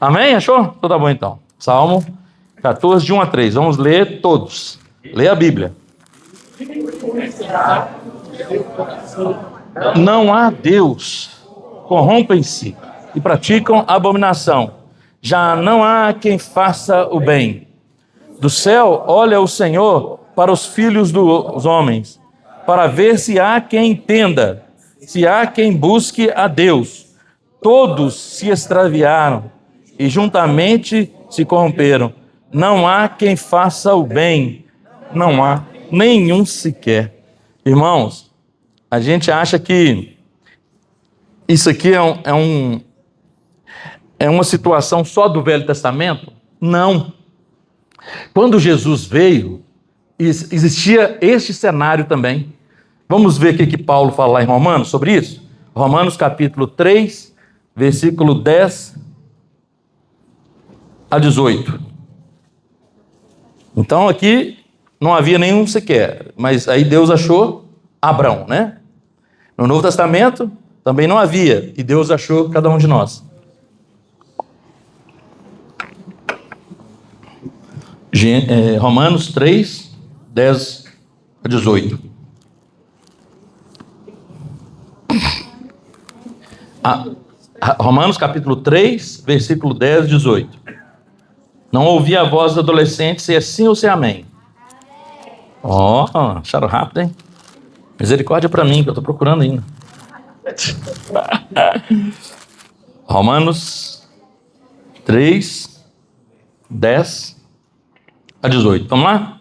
Amém? Achou? Então tá bom então. Salmo 14, de 1 a 3. Vamos ler todos. Lê a Bíblia. Não há Deus. Corrompem-se e praticam abominação. Já não há quem faça o bem. Do céu olha o Senhor para os filhos dos homens, para ver se há quem entenda, se há quem busque a Deus. Todos se extraviaram e juntamente se corromperam. Não há quem faça o bem, não há nenhum sequer. Irmãos, a gente acha que isso aqui é uma situação só do Velho Testamento? Não. Quando Jesus veio, existia este cenário também. Vamos ver o que Paulo fala lá em Romanos sobre isso? Romanos capítulo 3, versículo 10 a 18. Então aqui não havia nenhum sequer, mas aí Deus achou Abrão, né? No Novo Testamento também não havia, e Deus achou cada um de nós. Romanos 3, 10 a 18. Romanos capítulo 3, versículo 10 a 18. Não ouvi a voz dos adolescentes, se é sim ou se é amém. Ó, acharam rápido, hein? Misericórdia para mim, que eu estou procurando ainda. Romanos 3, 10 a 18. Vamos lá?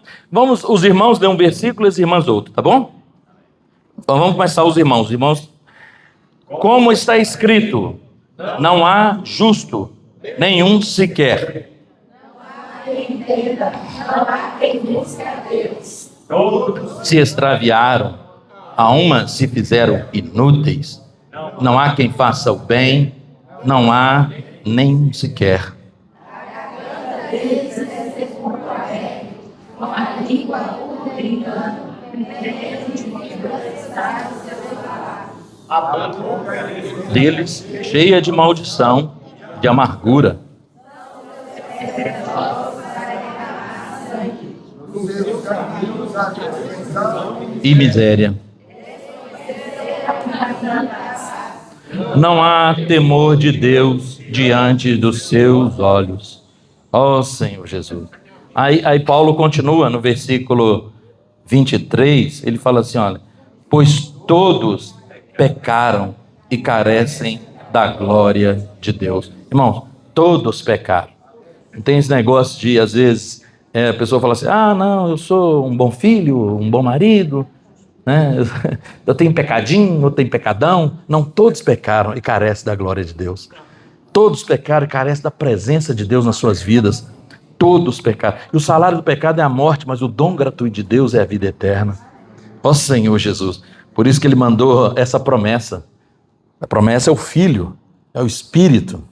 Os irmãos lêem um versículo e as irmãs outro, tá bom? Então vamos começar os irmãos. Irmãos, como está escrito, não há justo, nenhum sequer. Não há quem busque a Deus. Todos se extraviaram, a uma se fizeram inúteis. Não há quem faça o bem, não há nem sequer. Com a língua engano, Deles cheia de maldição, de amargura. E miséria. Não há temor de Deus diante dos seus olhos. Ó Senhor Jesus. Aí Paulo continua no versículo 23, ele fala assim, olha, pois todos pecaram e carecem da glória de Deus. Irmãos, todos pecaram. Não tem esse negócio de, às vezes, a pessoa fala assim, não, eu sou um bom filho, um bom marido, né? Eu tenho pecadinho, eu tenho pecadão. Não, todos pecaram e carecem da glória de Deus. Todos pecaram e carecem da presença de Deus nas suas vidas. Todos pecaram. E o salário do pecado é a morte, mas o dom gratuito de Deus é a vida eterna. Ó Senhor Jesus. Por isso que ele mandou essa promessa. A promessa é o Filho, é o Espírito.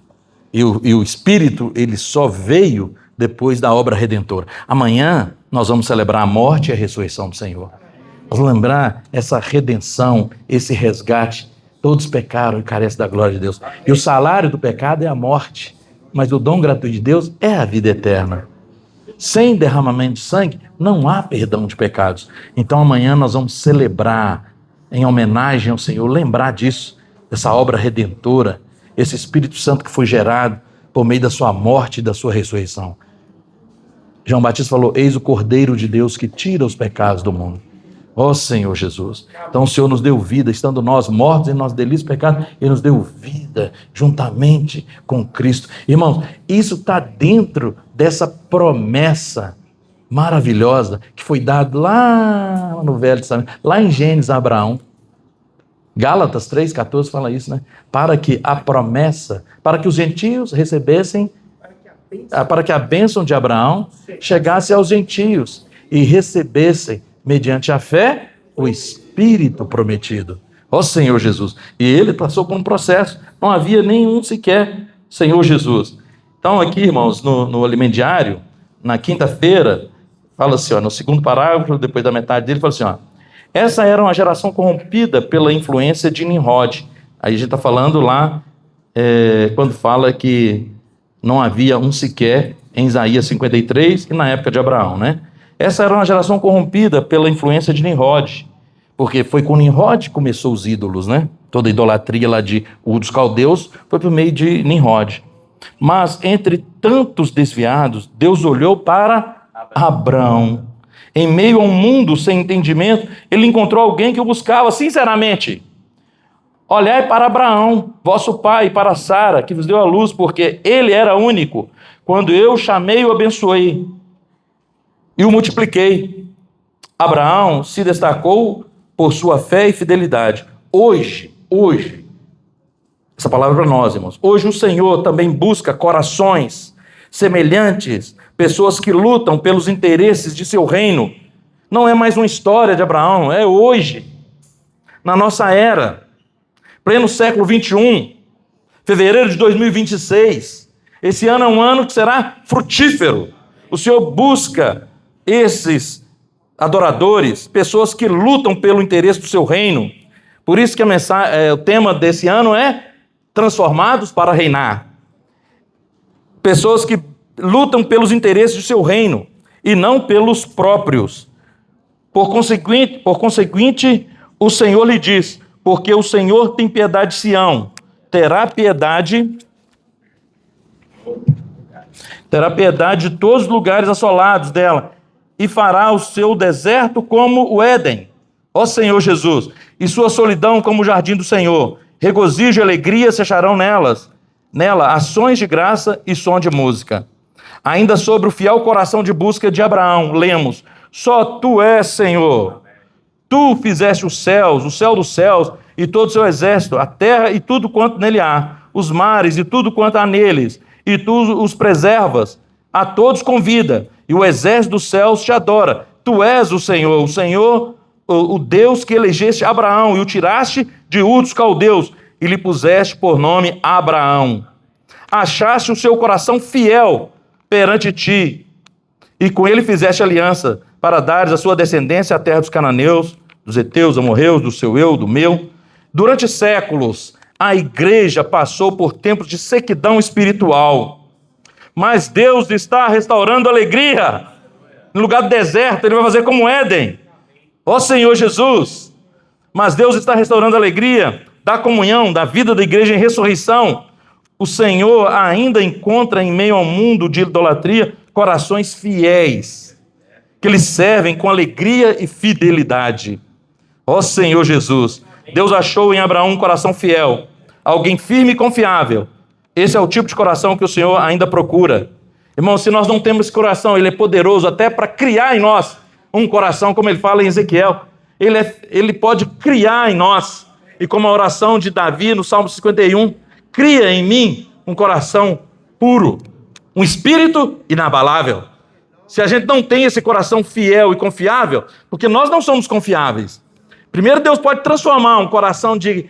E o Espírito, ele só veio depois da obra redentora. Amanhã nós vamos celebrar a morte e a ressurreição do Senhor. Vamos lembrar essa redenção, esse resgate. Todos pecaram e carecem da glória de Deus. E o salário do pecado é a morte, mas o dom gratuito de Deus é a vida eterna. Sem derramamento de sangue, não há perdão de pecados. Então amanhã nós vamos celebrar, em homenagem ao Senhor, lembrar disso, dessa obra redentora, esse Espírito Santo que foi gerado por meio da sua morte e da sua ressurreição. João Batista falou, eis o Cordeiro de Deus que tira os pecados do mundo. Ó Senhor Jesus. Então o Senhor nos deu vida, estando nós mortos em nossos delitos e pecados, Ele nos deu vida juntamente com Cristo. Irmãos, isso está dentro dessa promessa maravilhosa que foi dada lá no Velho Testamento, lá em Gênesis a Abraão. Gálatas 3,14 fala isso, né? Para que a promessa, para que os gentios recebessem, para que a bênção de Abraão chegasse aos gentios e recebessem, mediante a fé, o Espírito prometido. Ó Senhor Jesus. E ele passou por um processo, não havia nenhum sequer Senhor Jesus. Então aqui, irmãos, no alimento diário, na quinta-feira, fala assim, ó, no segundo parágrafo, depois da metade dele, fala assim, ó, essa era uma geração corrompida pela influência de Nimrod. Aí a gente está falando lá, quando fala que não havia um sequer em Isaías 53 e na época de Abraão, né? Essa era uma geração corrompida pela influência de Nimrod, porque foi com Nimrod que começou os ídolos, né? Toda a idolatria lá de Ur dos Caldeus foi por meio de Nimrod. Mas entre tantos desviados, Deus olhou para Abrão. Em meio a um mundo sem entendimento, ele encontrou alguém que o buscava sinceramente. Olhai para Abraão, vosso pai, e para Sara, que vos deu a luz, porque ele era único. Quando eu chamei, o abençoei e o multipliquei. Abraão se destacou por sua fé e fidelidade. Hoje, essa palavra para nós, irmãos. Hoje o Senhor também busca corações semelhantes, pessoas que lutam pelos interesses de seu reino. Não é mais uma história de Abraão, é hoje, na nossa era, pleno século 21, fevereiro de 2026. Esse ano é um ano que será frutífero. O Senhor busca esses adoradores, pessoas que lutam pelo interesse do seu reino. Por isso que o tema desse ano é transformados para reinar. Pessoas que lutam pelos interesses do seu reino e não pelos próprios. Por conseguinte, o Senhor lhe diz, porque o Senhor tem piedade de Sião, terá piedade de todos os lugares assolados dela, e fará o seu deserto como o Éden, ó Senhor Jesus, e sua solidão como o jardim do Senhor. Regozijo e alegria se acharão nela ações de graça e som de música. Ainda sobre o fiel coração de busca de Abraão, lemos, só tu és, Senhor. Tu fizeste os céus, o céu dos céus e todo o seu exército, a terra e tudo quanto nele há, os mares e tudo quanto há neles, e tu os preservas, a todos convida, e o exército dos céus te adora. Tu és o Senhor, o Deus que elegeste Abraão e o tiraste de Ur dos Caldeus e lhe puseste por nome Abraão. Achaste o seu coração fiel perante ti e com ele fizeste aliança para dares a sua descendência à terra dos cananeus, dos heteus, amorreus, do seu eu, do meu. Durante séculos, a igreja passou por tempos de sequidão espiritual. Mas Deus está restaurando a alegria. No lugar do deserto, Ele vai fazer como Éden. Ó Senhor Jesus! Mas Deus está restaurando a alegria da comunhão, da vida da igreja em ressurreição. O Senhor ainda encontra em meio ao mundo de idolatria corações fiéis, que lhe servem com alegria e fidelidade. Ó Senhor Jesus! Deus achou em Abraão um coração fiel, alguém firme e confiável. Esse é o tipo de coração que o Senhor ainda procura. Irmão, se nós não temos esse coração, Ele é poderoso até para criar em nós um coração, como Ele fala em Ezequiel. Ele pode criar em nós. E como a oração de Davi no Salmo 51, cria em mim um coração puro, um espírito inabalável. Se a gente não tem esse coração fiel e confiável, porque nós não somos confiáveis. Primeiro, Deus pode transformar um coração de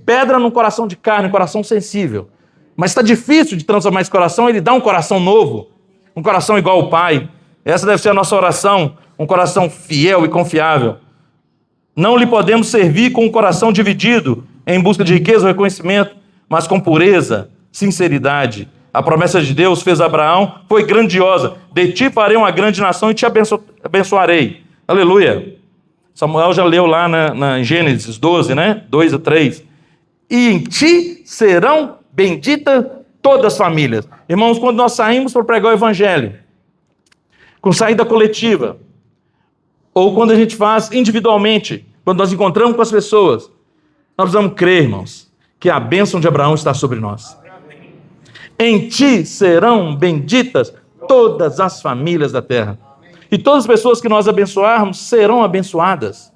pedra num coração de carne, um coração sensível. Mas está difícil de transformar esse coração, Ele dá um coração novo, um coração igual ao Pai. Essa deve ser a nossa oração, um coração fiel e confiável. Não lhe podemos servir com um coração dividido, em busca de riqueza ou reconhecimento, mas com pureza, sinceridade. A promessa de Deus fez a Abraão, foi grandiosa. De ti farei uma grande nação e te abençoarei. Aleluia. Samuel já leu lá na Gênesis 12, né? 2-3. E em ti serão benditas todas as famílias. Irmãos, quando nós saímos para pregar o evangelho, com saída coletiva, ou quando a gente faz individualmente, quando nós encontramos com as pessoas, nós precisamos crer, irmãos, que a bênção de Abraão está sobre nós. Em ti serão benditas todas as famílias da terra. E todas as pessoas que nós abençoarmos serão abençoadas.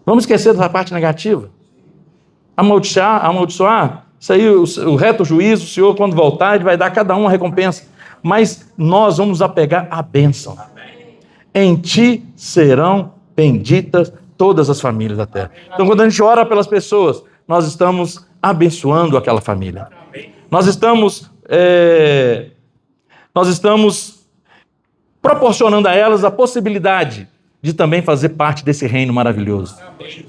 Vamos esquecer dessa parte negativa. Amaldiçoar, isso aí, o reto juízo, o Senhor, quando voltar, Ele vai dar a cada um a recompensa. Mas nós vamos apegar à bênção. Em Ti serão benditas todas as famílias da terra. Então, quando a gente ora pelas pessoas, nós estamos abençoando aquela família. Nós estamos proporcionando a elas a possibilidade de também fazer parte desse reino maravilhoso,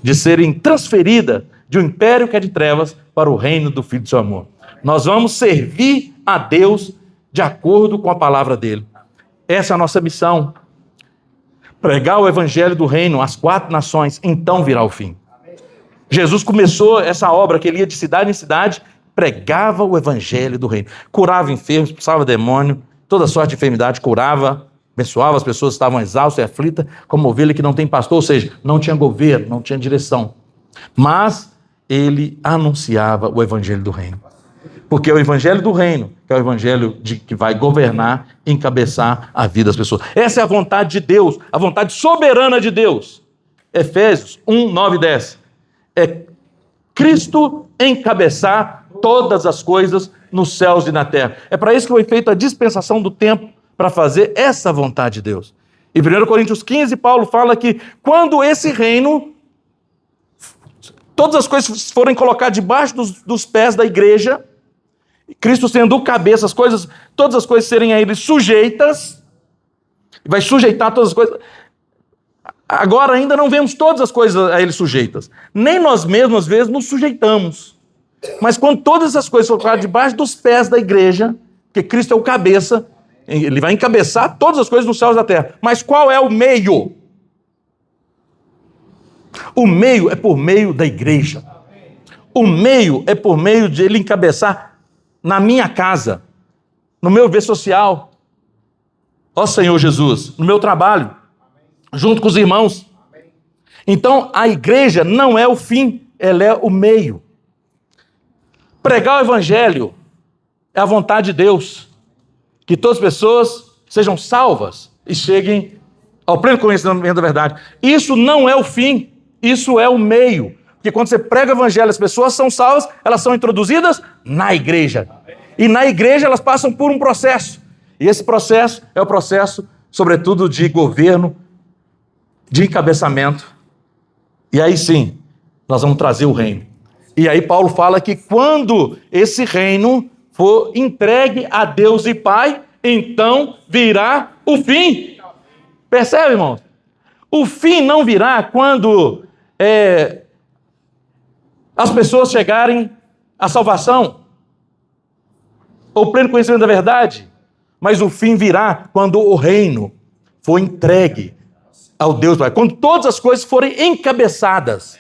de serem transferidas de um império que é de trevas para o reino do Filho do seu amor. Nós vamos servir a Deus de acordo com a palavra dele. Essa é a nossa missão. Pregar o evangelho do reino às 4 nações, então virá o fim. Jesus começou essa obra que ele ia de cidade em cidade, pregava o evangelho do reino. Curava enfermos, expulsava demônio, toda sorte de enfermidade curava, abençoava as pessoas que estavam exaustas e aflitas, como ovelha que não tem pastor, ou seja, não tinha governo, não tinha direção. Mas ele anunciava o evangelho do reino. Porque é o evangelho do reino, que é o evangelho que vai governar, encabeçar a vida das pessoas. Essa é a vontade de Deus, a vontade soberana de Deus. Efésios 1, 9 e 10. É Cristo encabeçar todas as coisas nos céus e na terra. É para isso que foi feita a dispensação do tempo, para fazer essa vontade de Deus. Em 1 Coríntios 15, Paulo fala que quando esse reino, todas as coisas forem colocadas debaixo dos pés da igreja, Cristo sendo o cabeça, todas as coisas serem a ele sujeitas, vai sujeitar todas as coisas. Agora ainda não vemos todas as coisas a ele sujeitas. Nem nós mesmos, às vezes, nos sujeitamos. Mas quando todas as coisas forem colocadas debaixo dos pés da igreja, porque Cristo é o cabeça, ele vai encabeçar todas as coisas nos céus e da terra. Mas qual é o meio? O meio é por meio da igreja. O meio é por meio de ele encabeçar na minha casa, no meu viver social. Ó Senhor Jesus, no meu trabalho, junto com os irmãos. Então, a igreja não é o fim, ela é o meio. Pregar o evangelho é a vontade de Deus. Que todas as pessoas sejam salvas e cheguem ao pleno conhecimento da verdade. Isso não é o fim, isso é o meio. Porque quando você prega o evangelho, as pessoas são salvas, elas são introduzidas na igreja. E na igreja elas passam por um processo. E esse processo é o processo, sobretudo, de governo, de encabeçamento. E aí sim, nós vamos trazer o reino. E aí Paulo fala que quando esse reino for entregue a Deus e Pai, então virá o fim. Percebe, irmãos? O fim não virá quando as pessoas chegarem à salvação, ou pleno conhecimento da verdade, mas o fim virá quando o reino for entregue ao Deus Pai, quando todas as coisas forem encabeçadas.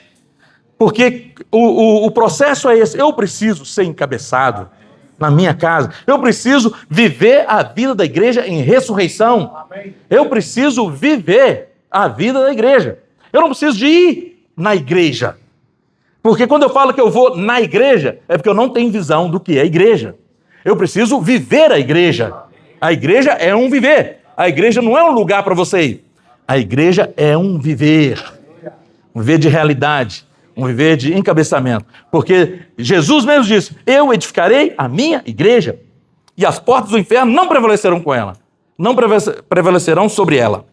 Porque o processo é esse. Eu preciso ser encabeçado na minha casa. Eu preciso viver a vida da igreja em ressurreição. Eu preciso viver a vida da igreja. Eu não preciso de ir na igreja. Porque quando eu falo que eu vou na igreja, é porque eu não tenho visão do que é igreja. Eu preciso viver a igreja. A igreja é um viver. A igreja não é um lugar para você ir. A igreja é um viver. Um viver de realidade. Um viver de encabeçamento. Porque Jesus mesmo disse, eu edificarei a minha igreja e as portas do inferno não prevalecerão com ela. Não prevalecerão sobre ela.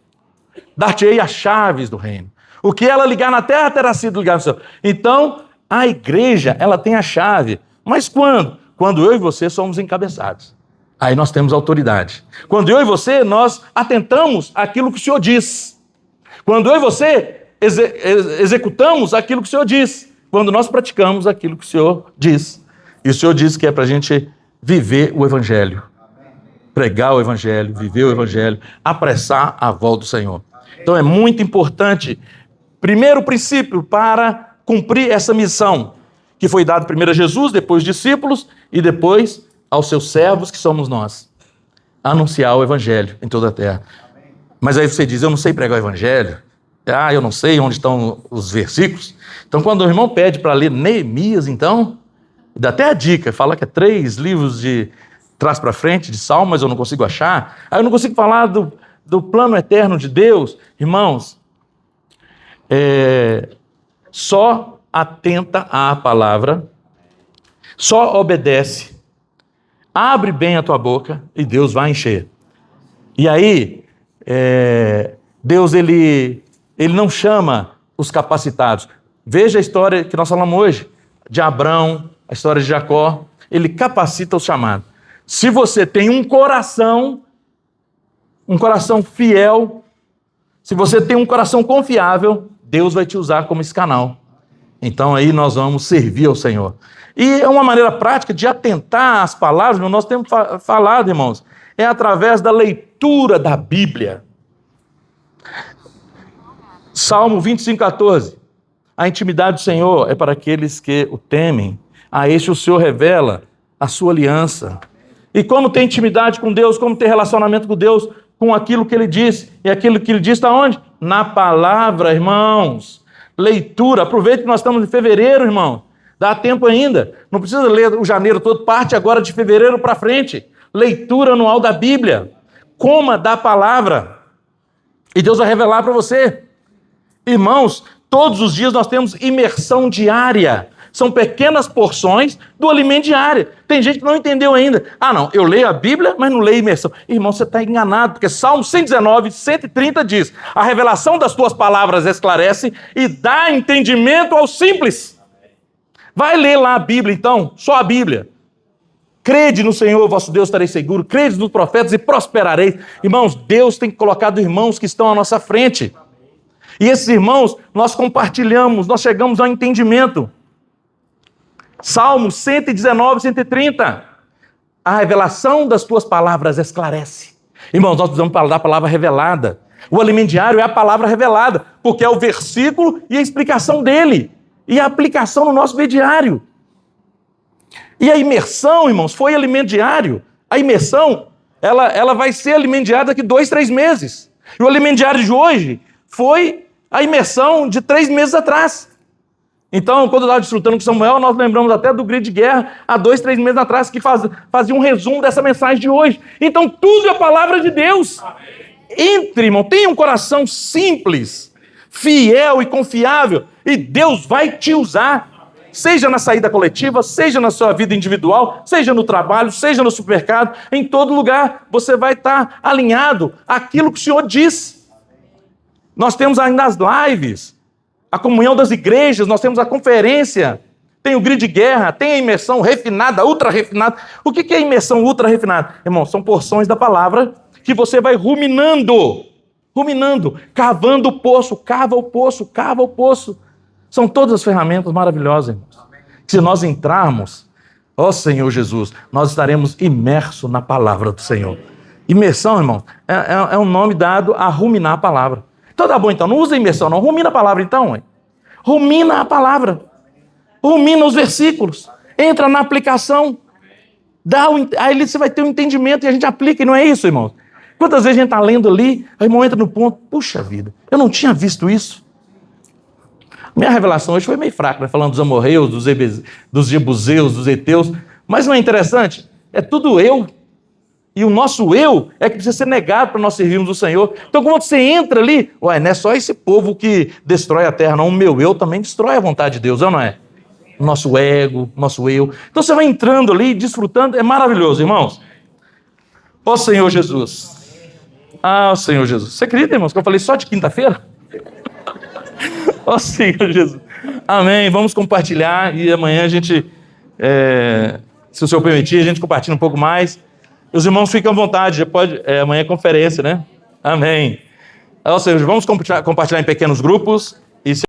Dar-te-ei as chaves do reino. O que ela ligar na terra terá sido ligado no céu. Então, a igreja, ela tem a chave. Mas quando? Quando eu e você somos encabeçados. Aí nós temos autoridade. Quando eu e você, nós atentamos àquilo que o Senhor diz. Quando eu e você executamos aquilo que o Senhor diz. Quando nós praticamos aquilo que o Senhor diz. E o Senhor diz que é para a gente viver o Evangelho. Pregar o Evangelho, viver o Evangelho, apressar a volta do Senhor. Então é muito importante, primeiro princípio para cumprir essa missão, que foi dado primeiro a Jesus, depois aos discípulos e depois aos seus servos, que somos nós. Anunciar o Evangelho em toda a terra. Mas aí você diz, eu não sei pregar o Evangelho. Eu não sei onde estão os versículos. Então, quando o irmão pede para ler Neemias, então, dá até a dica, fala que é 3 livros de trás para frente, de Salmos, mas eu não consigo achar. Aí eu não consigo falar do plano eterno de Deus. Irmãos, só atenta à palavra, só obedece, abre bem a tua boca e Deus vai encher. E aí, Deus ele não chama os capacitados. Veja a história que nós falamos hoje, de Abrão, a história de Jacó. Ele capacita os chamados. Se você tem um coração fiel, se você tem um coração confiável, Deus vai te usar como esse canal. Então aí nós vamos servir ao Senhor. E é uma maneira prática de atentar às palavras, nós temos falado, irmãos, é através da leitura da Bíblia. Salmo 25:14. A intimidade do Senhor é para aqueles que o temem. A este o Senhor revela a sua aliança. E como ter intimidade com Deus, como ter relacionamento com Deus, com aquilo que Ele diz. E aquilo que Ele diz está onde? Na palavra, irmãos. Leitura. Aproveite que nós estamos em fevereiro, irmão. Dá tempo ainda. Não precisa ler o janeiro todo, parte agora de fevereiro para frente. Leitura anual da Bíblia. Coma da palavra. E Deus vai revelar para você. Irmãos, todos os dias nós temos imersão diária. São pequenas porções do alimento diário. Tem gente que não entendeu ainda. Ah, não, eu leio a Bíblia, mas não leio imersão. Irmão, você está enganado, porque Salmo 119, 130 diz: a revelação das tuas palavras esclarece e dá entendimento aos simples. Vai ler lá a Bíblia, então, só a Bíblia. Crede no Senhor, vosso Deus, estareis seguro. Crede nos profetas e prosperareis. Irmãos, Deus tem colocado irmãos que estão à nossa frente. E esses irmãos, nós compartilhamos, nós chegamos ao entendimento. Salmo 119, 130. A revelação das tuas palavras esclarece. Irmãos, nós precisamos falar da palavra revelada. O alimento diário é a palavra revelada, porque é o versículo e a explicação dele. E a aplicação no nosso dia diário. E a imersão, irmãos, foi alimento diário. A imersão, ela vai ser alimento diário daqui 2, 3 meses. E o alimento diário de hoje foi a imersão de 3 meses atrás. Então, quando eu estava desfrutando com Samuel, nós lembramos até do grito de guerra há 2, 3 meses atrás, que fazia um resumo dessa mensagem de hoje. Então, tudo é a palavra de Deus. Entre, irmão, tenha um coração simples, fiel e confiável, e Deus vai te usar. Seja na saída coletiva, seja na sua vida individual, seja no trabalho, seja no supermercado, em todo lugar, você vai estar alinhado àquilo que o Senhor diz. Nós temos ainda as lives, a comunhão das igrejas, nós temos a conferência, tem o grito de guerra, tem a imersão refinada, ultra refinada. O que é imersão ultra refinada? Irmão, são porções da palavra que você vai ruminando, cavando o poço, cava o poço, cava o poço. São todas as ferramentas maravilhosas, irmãos. Se nós entrarmos, ó Senhor Jesus, nós estaremos imersos na palavra do Senhor. Imersão, irmão, é um nome dado a ruminar a palavra. Então tá bom, então, não usa imersão, não. Rumina a palavra, então. Hein? Rumina a palavra. Rumina os versículos. Entra na aplicação. Aí você vai ter um entendimento e a gente aplica, e não é isso, irmão? Quantas vezes a gente está lendo ali, aí o irmão entra no ponto, puxa vida, eu não tinha visto isso. Minha revelação hoje foi meio fraca, né? Falando dos amorreus, dos jebuseus, dos heteus. Mas não é interessante? É tudo eu. E o nosso eu é que precisa ser negado para nós servirmos o Senhor. Então, quando você entra ali, não é só esse povo que destrói a terra, não. O meu eu também destrói a vontade de Deus, não é? O nosso ego, nosso eu. Então, você vai entrando ali, desfrutando. É maravilhoso, irmãos. Ó Senhor Jesus. Ah, Senhor Jesus. Você acredita, irmãos, que eu falei só de quinta-feira? Ó Senhor Jesus. Amém. Vamos compartilhar e amanhã a gente, se o Senhor permitir, a gente compartilha um pouco mais. Os irmãos ficam à vontade. Amanhã é conferência, né? Amém. Ó Senhor, vamos compartilhar em pequenos grupos.